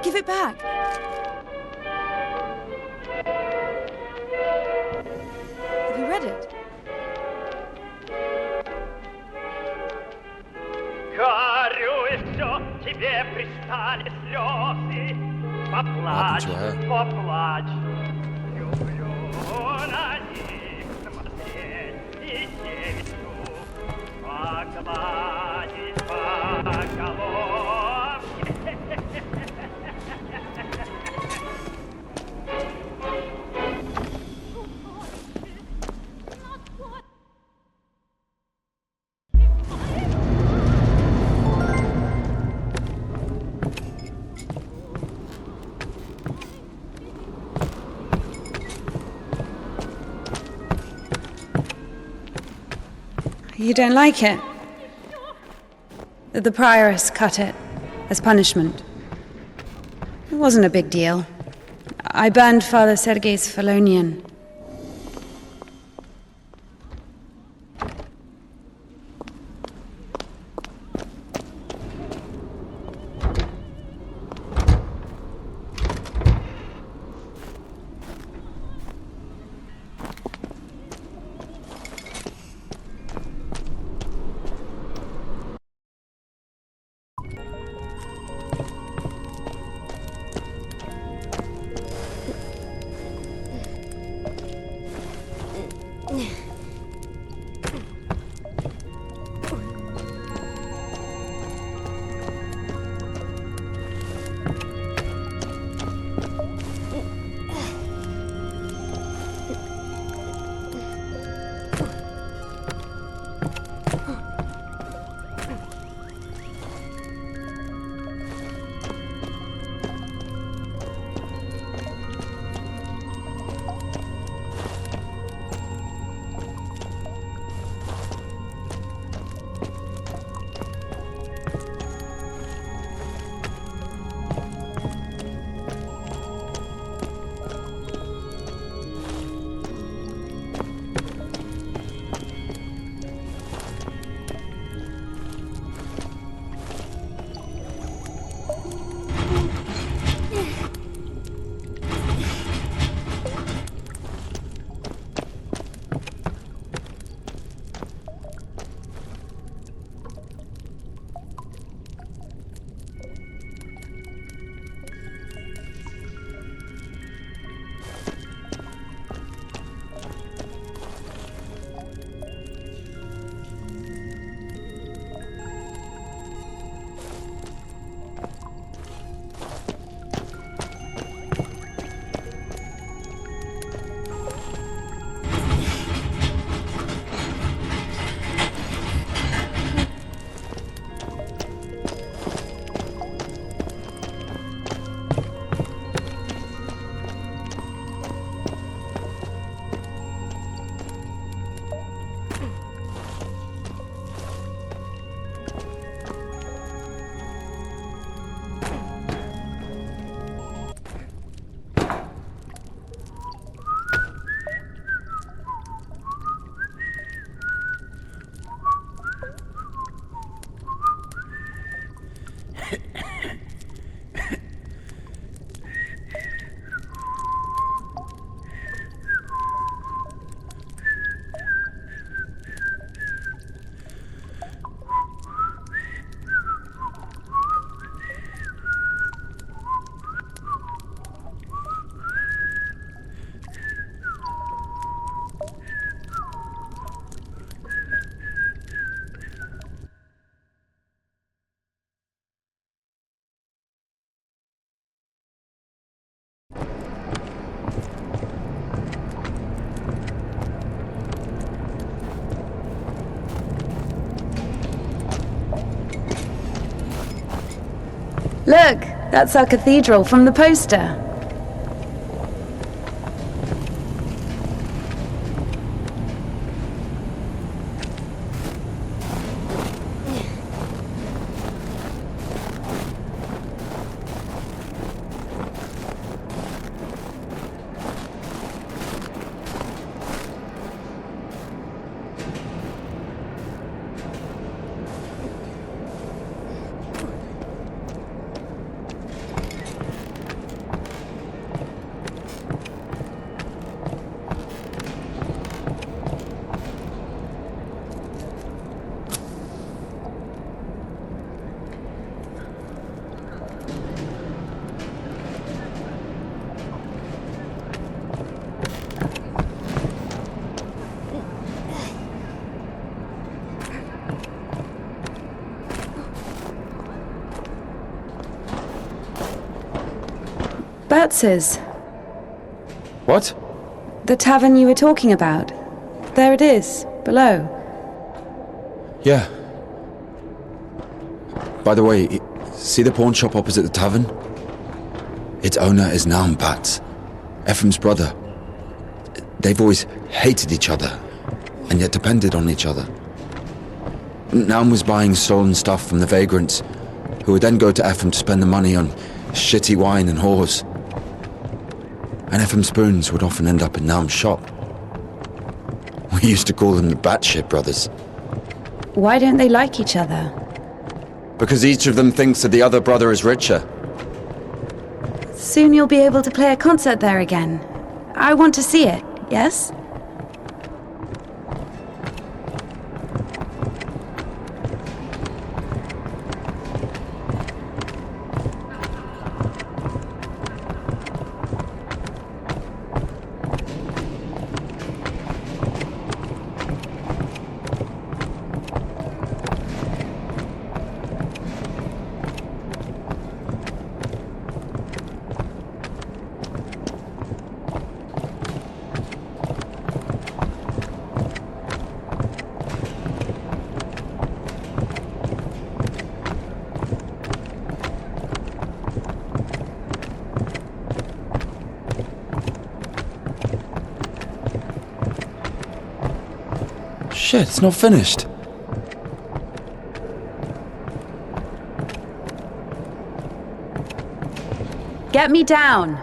Give it back! Have you read it? Тебе пристали слезы, поплачь, поплачь. Люблю на них смотреть и девицу погладить по головке. You don't like it? That the prioress cut it as punishment. It wasn't a big deal. I burned Father Sergei's Felonian. Look, that's our cathedral from the poster. Bertz's. What? The tavern you were talking about. There it is, below. Yeah. By the way, see the pawn shop opposite the tavern? Its owner is Naum Batz, Ephraim's brother. They've always hated each other, and yet depended on each other. Naum was buying stolen stuff from the vagrants, who would then go to Ephraim to spend the money on shitty wine and whores. And Ephraim's spoons would often end up in Naum's shop. We used to call them the Batshit brothers. Why don't they like each other? Because each of them thinks that the other brother is richer. Soon you'll be able to play a concert there again. I want to see it, yes? Shit, it's not finished. Get me down!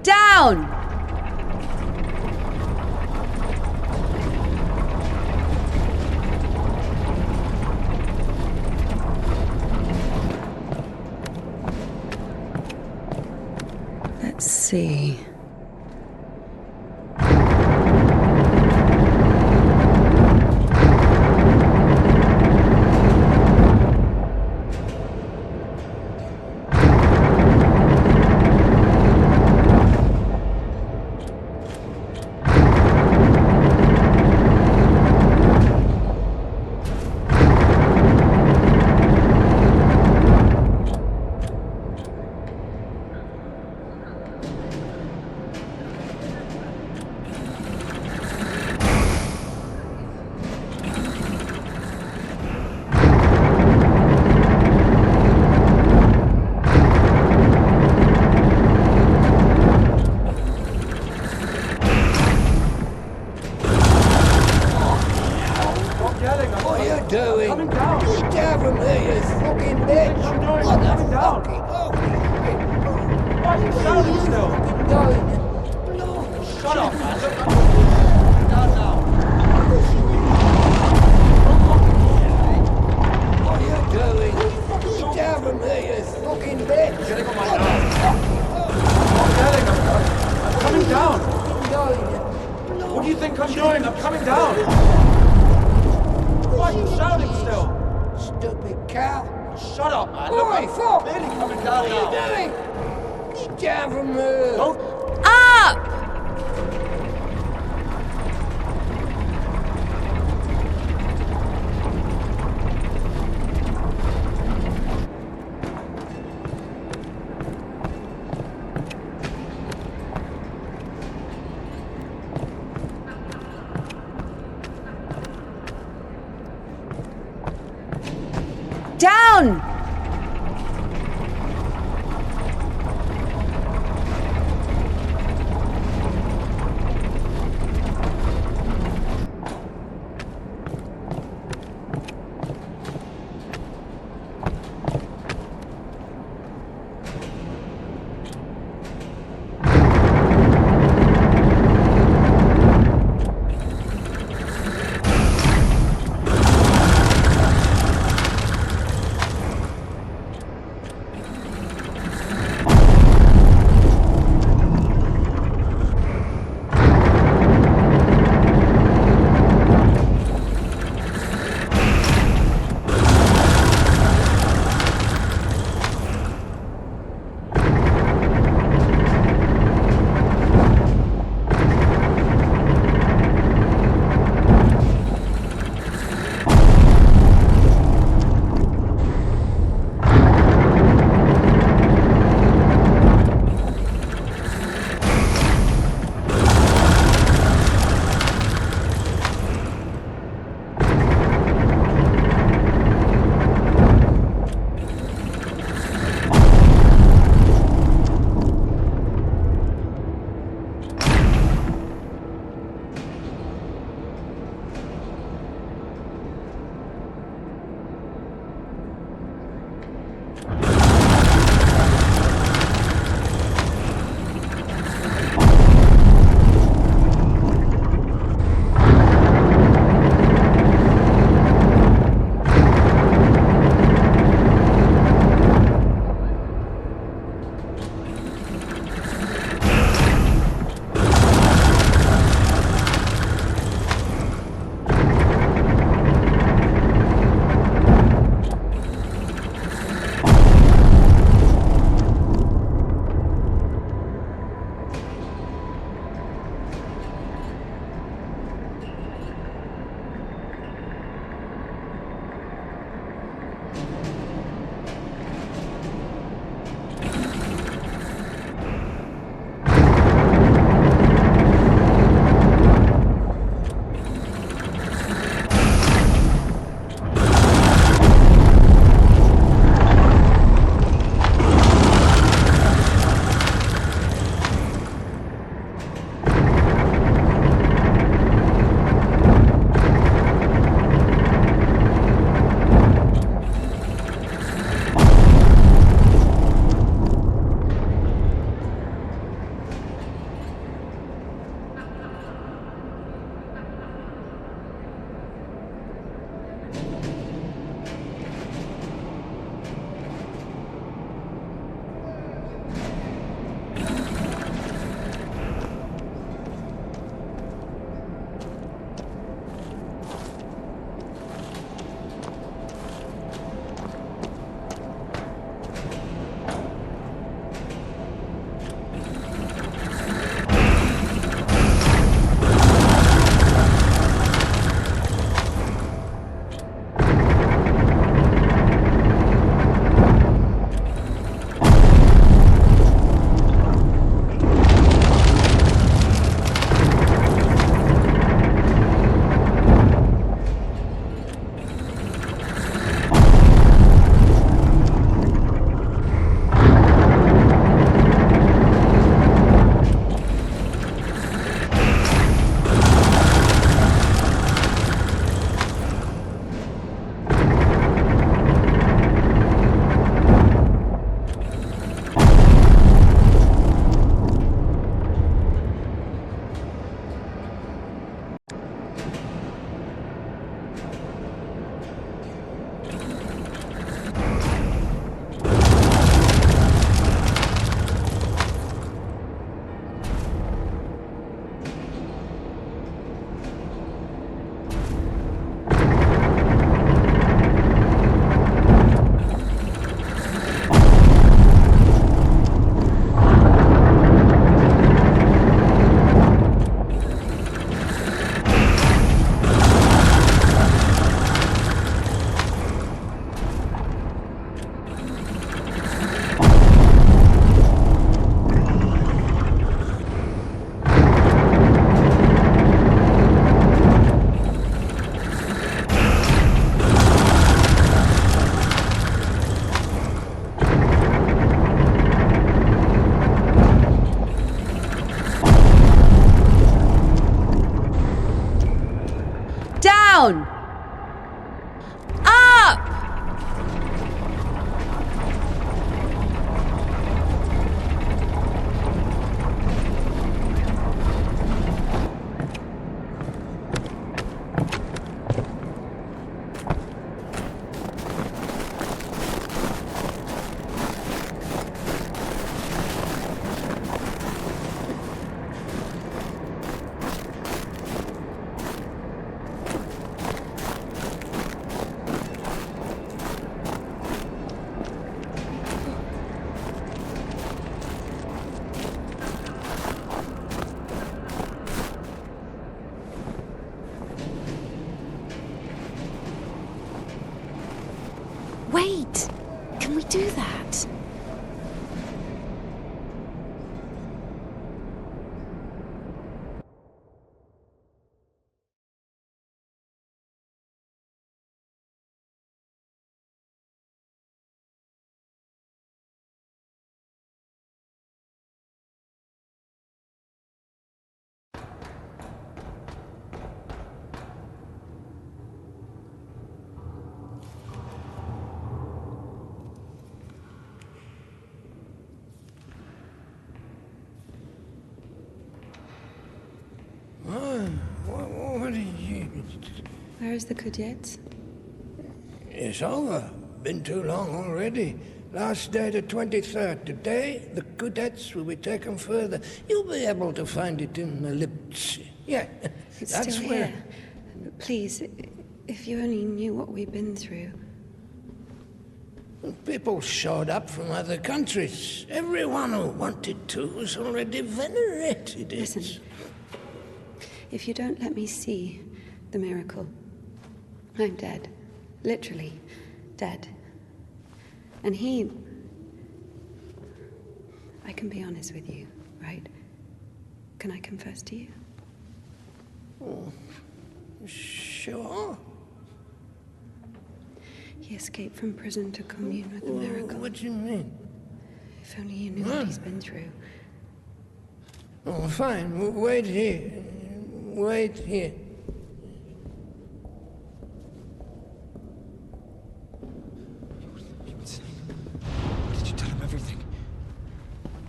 Down! Let's see. Down! Down! Up! Wait! Can we do that? Where is the 𝘴𝑦𝘢𝘐𝑗𝑡𝑠? It's over. Been too long already. Last day the 23rd. Today, the 𝘴𝑦𝘢𝘐𝑗𝑡𝑠 will be taken further. You'll be able to find it in the Liptsi. Yeah, It's that's still where... here. Please, if you only knew what we've been through. People showed up from other countries. Everyone who wanted to was already venerated it. Listen, if you don't let me see the miracle, I'm dead. Literally dead. And I can be honest with you, right? Can I confess to you? Oh, sure. He escaped from prison to commune with the miracle. What do you mean? If only you knew what he's been through. Oh, fine. Wait here. Wait here. Did you tell him everything?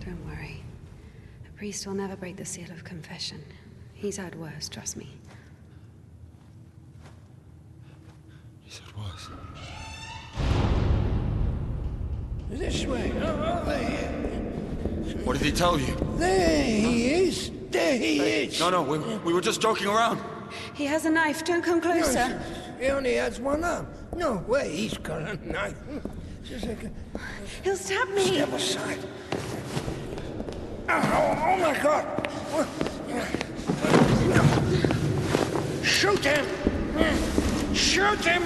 Don't worry. A priest will never break the seal of confession. He's had worse, trust me. He said worse. This way. Over here. What did he tell you? There he is. There he is. No, we were just joking around. He has a knife. Don't come closer. No, he only has one arm. No way he's got a knife. Just like He'll stab me. Step aside. Oh my God. Shoot him. Shoot him.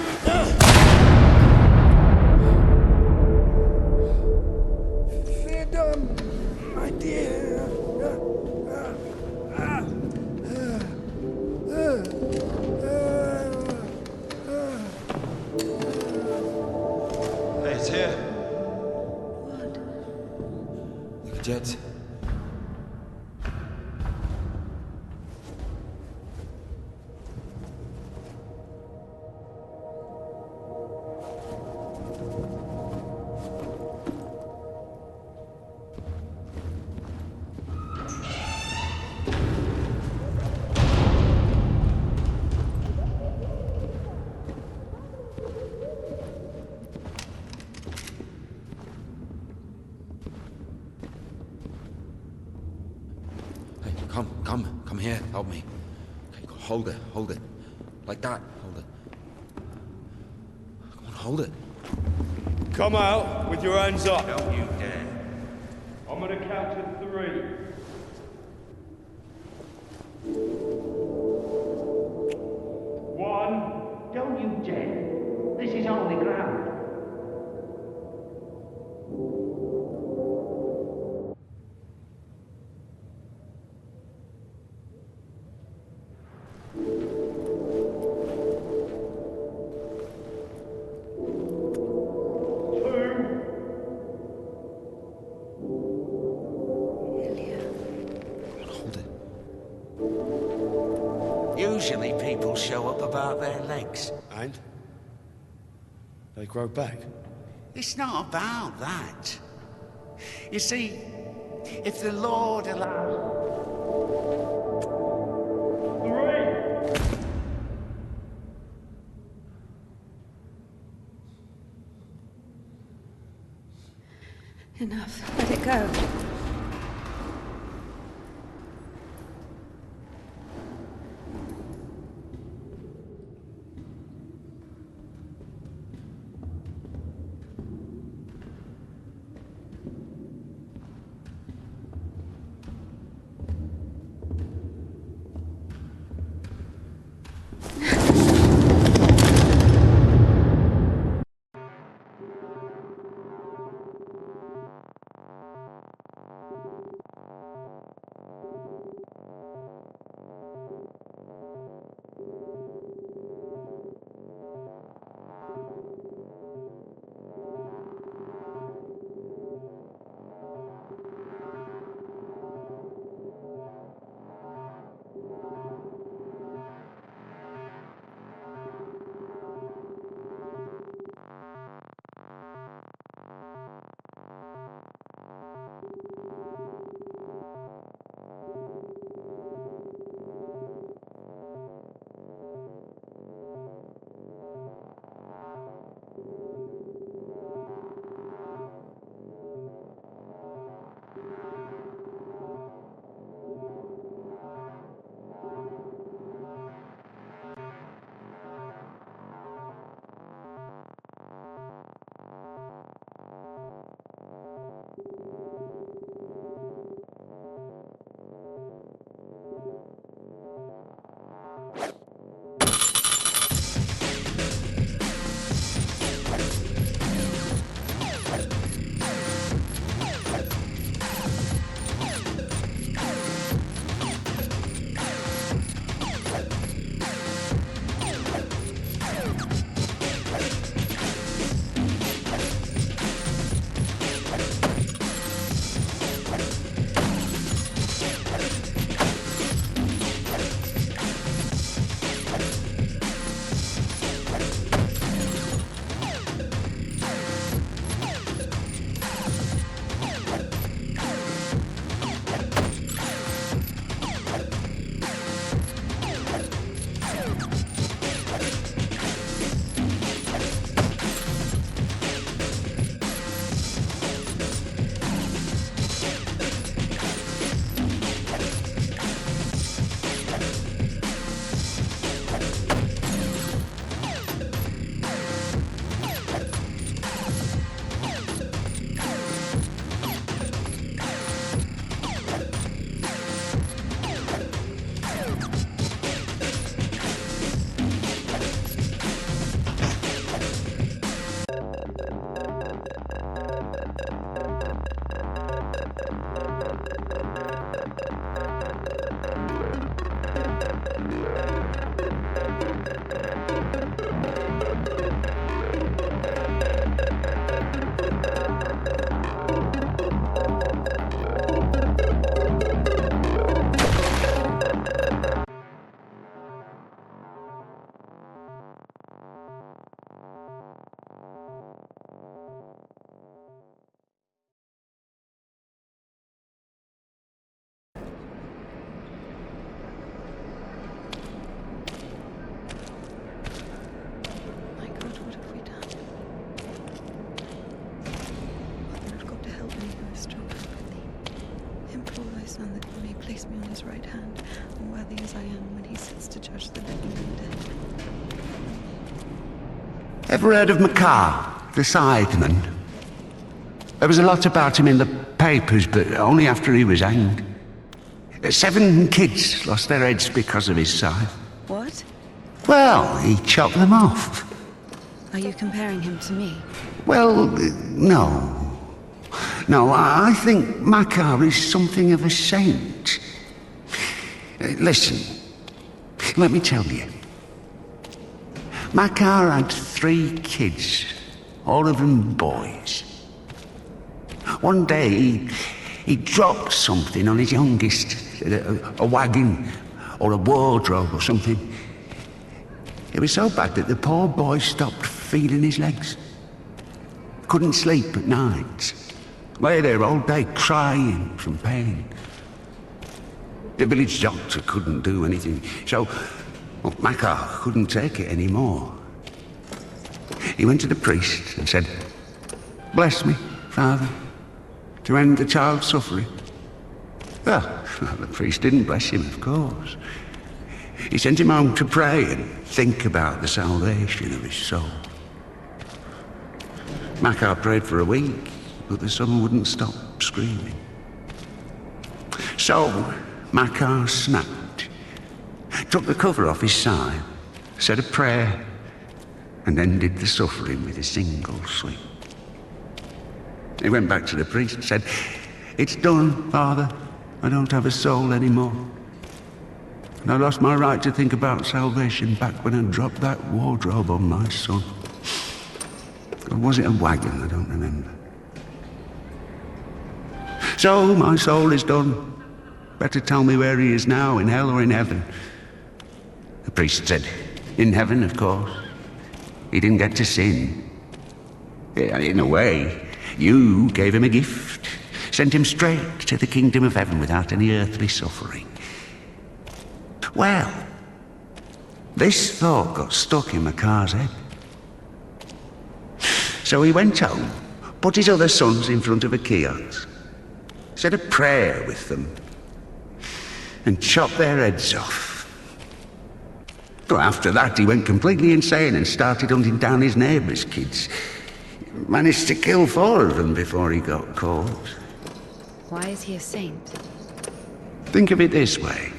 Freedom, my dear. Hey, it's here. What? The 𝘴𝑗𝑡𝑠. Come here, help me. Okay, hold it. Like that, hold it. Come on, hold it. Come out with your hands up. Don't you dare. I'm gonna count to 3. 1. Don't you dare. This is holy ground. Usually people show up about their legs. And? They grow back? It's not about that. You see, if the Lord allows... 3. Enough. Let it go. my son, that he may place me on his right hand, unworthy as I am when he sits to judge the living and the dead. Ever heard of 𝘴𝘏, the scytheman? There was a lot about him in the papers, but only after he was hanged. 7 kids lost their heads because of his scythe. What? Well, he chopped them off. Are you comparing him to me? Well, no. No, I think 𝘴𝘏 is something of a saint. Listen, let me tell you. 𝘴𝘏 had 3 kids, all of them boys. One day, he dropped something on his youngest, a wagon or a wardrobe or something. It was so bad that the poor boy stopped feeling his legs. Couldn't sleep at night. Lay there all day crying from pain. The village doctor couldn't do anything, so 𝘴𝘏 couldn't take it anymore. He went to the priest and said, "Bless me, Father, to end the child's suffering." Well, the priest didn't bless him, of course. He sent him home to pray and think about the salvation of his soul. 𝘴𝘏 prayed for a week, but the son wouldn't stop screaming. So 𝘴𝘏 snapped, took the cover off his side, said a prayer, and ended the suffering with a single sweep. He went back to the priest and said, "It's done, Father. I don't have a soul anymore. And I lost my right to think about salvation back when I dropped that wardrobe on my son." Or was it a wagon? I don't remember. So my soul is done. Better tell me where he is now, in hell or in heaven. The priest said, "In heaven, of course. He didn't get to sin. In a way, you gave him a gift. Sent him straight to the kingdom of heaven without any earthly suffering." Well, this thought got stuck in 𝘴𝘏's head. So he went home, put his other sons in front of a kiosk, said a prayer with them, and chopped their heads off. But after that, he went completely insane and started hunting down his neighbours' kids. Managed to kill 4 of them before he got caught. Why is he a saint? Think of it this way.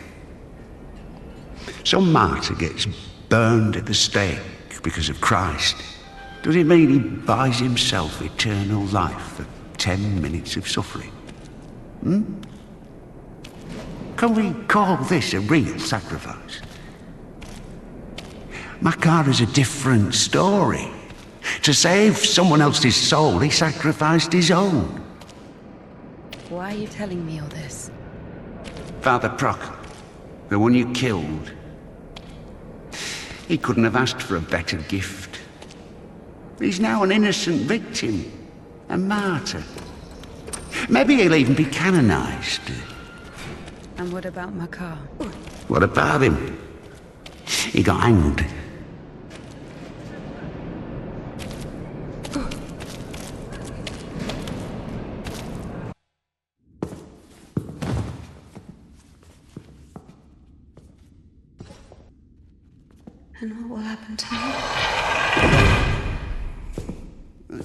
Some martyr gets burned at the stake because of Christ. Does it mean he buys himself eternal life for 10 minutes of suffering? Can we call this a real sacrifice? 𝘴𝘏 is a different story. To save someone else's soul, he sacrificed his own. Why are you telling me all this? Father Proctor, the one you killed, he couldn't have asked for a better gift. He's now an innocent victim, a martyr. Maybe he'll even be canonized. And what about 𝘴𝘏? What about him? He got hanged. And what will happen to me?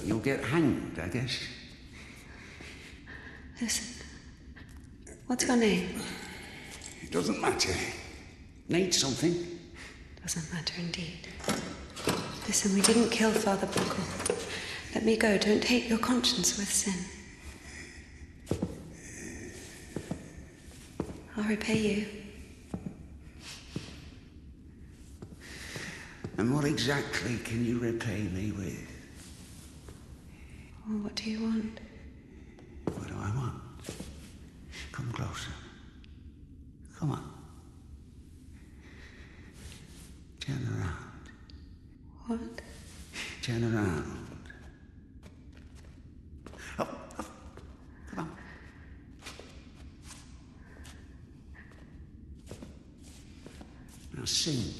You'll get hanged, I guess. Listen, what's your name? It doesn't matter. Need something? Doesn't matter indeed. Listen, we didn't kill Father Buckle. Let me go. Don't taint your conscience with sin. I'll repay you. And what exactly can you repay me with? Well, what do you want? What do I want? Come closer. Come on. Turn around. What? Turn around. Up, up. Come on. Now sing.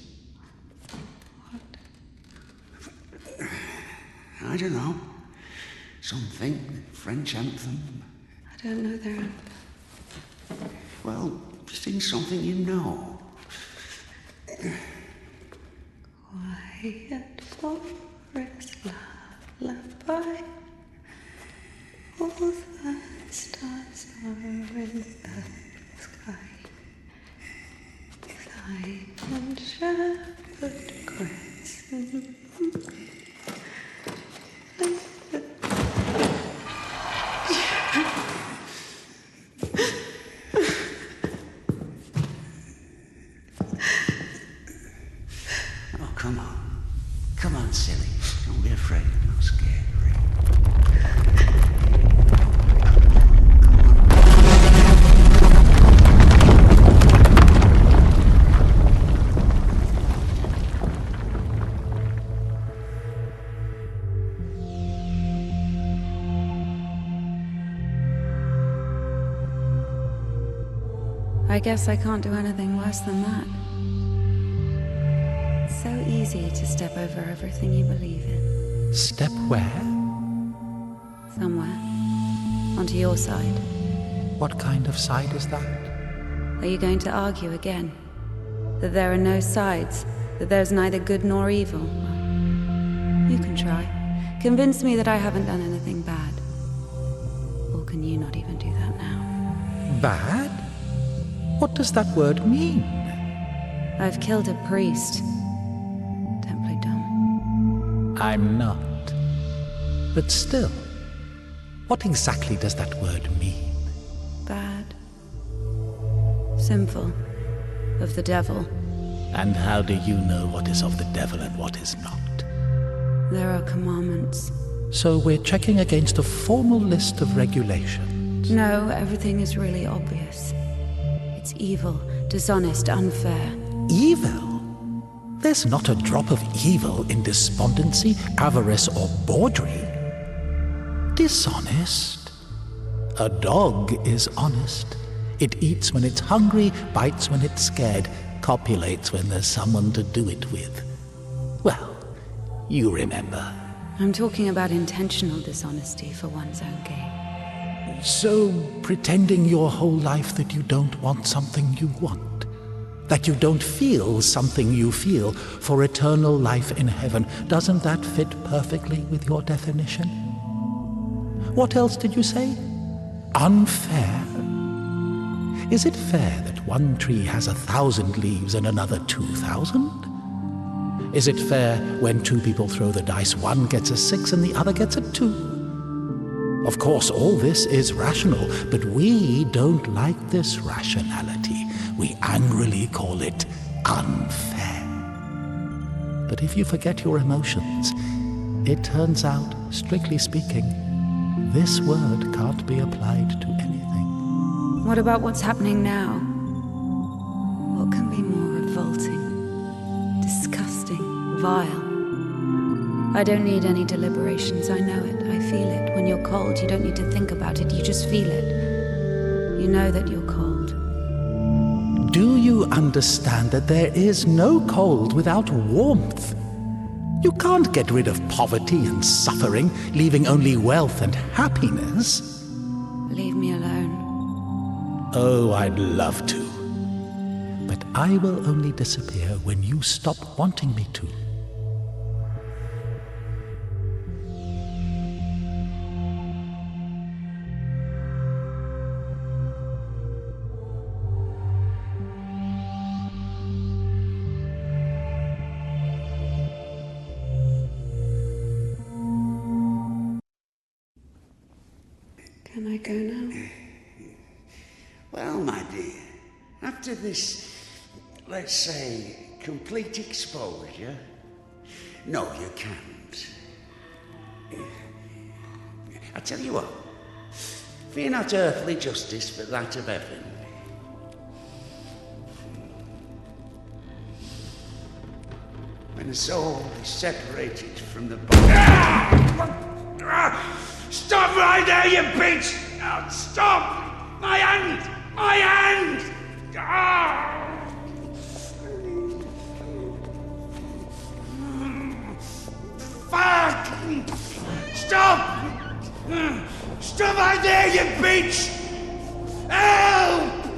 I don't know. Something. French anthem. I don't know their anthem. Well, sing something you know. Quiet forest lullaby. All the stars are in the sky. Silent shepherd cries. Oh, come on. Come on, silly. Don't be afraid. I'm not scared. I guess I can't do anything worse than that. It's so easy to step over everything you believe in. Step where? Somewhere. Onto your side. What kind of side is that? Are you going to argue again? That there are no sides? That there's neither good nor evil? Well, you can try. Convince me that I haven't done anything bad. Or can you not even do that now? Bad? What does that word mean? I've killed a priest. Don't play dumb. I'm not. But still, what exactly does that word mean? Bad. Sinful. Of the devil. And how do you know what is of the devil and what is not? There are commandments. So we're checking against a formal list of regulations. No, everything is really obvious. It's evil, dishonest, unfair. Evil? There's not a drop of evil in despondency, avarice, or bawdry. Dishonest? A dog is honest. It eats when it's hungry, bites when it's scared, copulates when there's someone to do it with. Well, you remember. I'm talking about intentional dishonesty for one's own gain. So, pretending your whole life that you don't want something you want, that you don't feel something you feel for eternal life in heaven, doesn't that fit perfectly with your definition? What else did you say? Unfair? Is it fair that one tree has 1,000 leaves and another 2,000? Is it fair when two people throw the dice, one gets a 6 and the other gets a 2? Of course, all this is rational, but we don't like this rationality. We angrily call it unfair. But if you forget your emotions, it turns out, strictly speaking, this word can't be applied to anything. What about what's happening now? What can be more revolting, disgusting, vile? I don't need any deliberations, I know it, I feel it. When you're cold, you don't need to think about it, you just feel it. You know that you're cold. Do you understand that there is no cold without warmth? You can't get rid of poverty and suffering, leaving only wealth and happiness. Leave me alone. Oh, I'd love to. But I will only disappear when you stop wanting me to. Can I go now? Well, my dear, after this, let's say, complete exposure, no, you can't. I tell you what, fear not earthly justice, but that of heaven. When the soul is separated from the body... Stop right there, you bitch! Oh, stop! My hand! My hand! Fuck! Stop! Stop right there, you bitch! Help!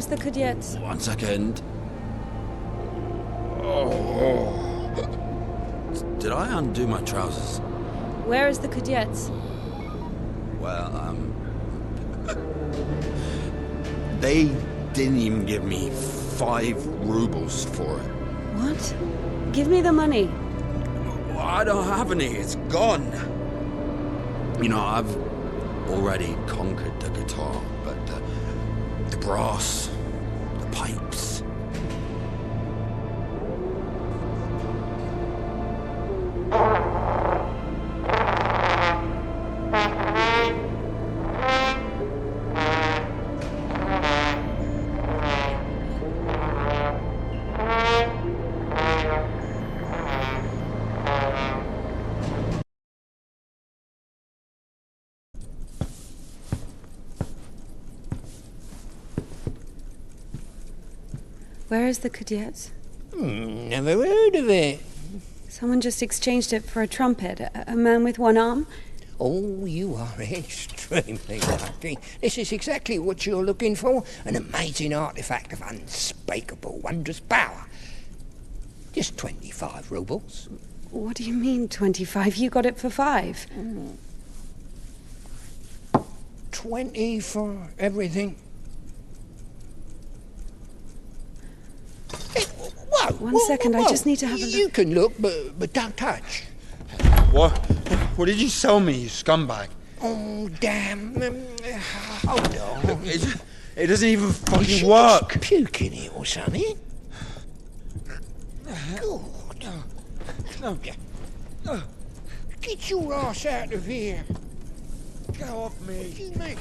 Where's the 𝘤𝘢𝘢? 1 second. Oh. Did I undo my trousers? Where is the 𝘤𝘢𝘢? Well, they didn't even give me 5 rubles for it. What? Give me the money. I don't have any, it's gone. You know, I've already conquered the guitar, but the brass, the pipes. Where is the 𝘤𝘢𝘢𝘢? Never heard of it. Someone just exchanged it for a trumpet. A man with one arm? Oh, you are extremely lucky. This is exactly what you're looking for. An amazing artifact of unspeakable, wondrous power. Just 25 rubles. What do you mean, 25? You got it for 5. 20 for everything. Whoa, One second, I just need to have a look. You can look, but don't touch. What did you sell me, you scumbag? Oh, damn. Hold on. It doesn't even fucking work. Puke in it or something. God. Get your ass out of here. Go off me. What do you mean?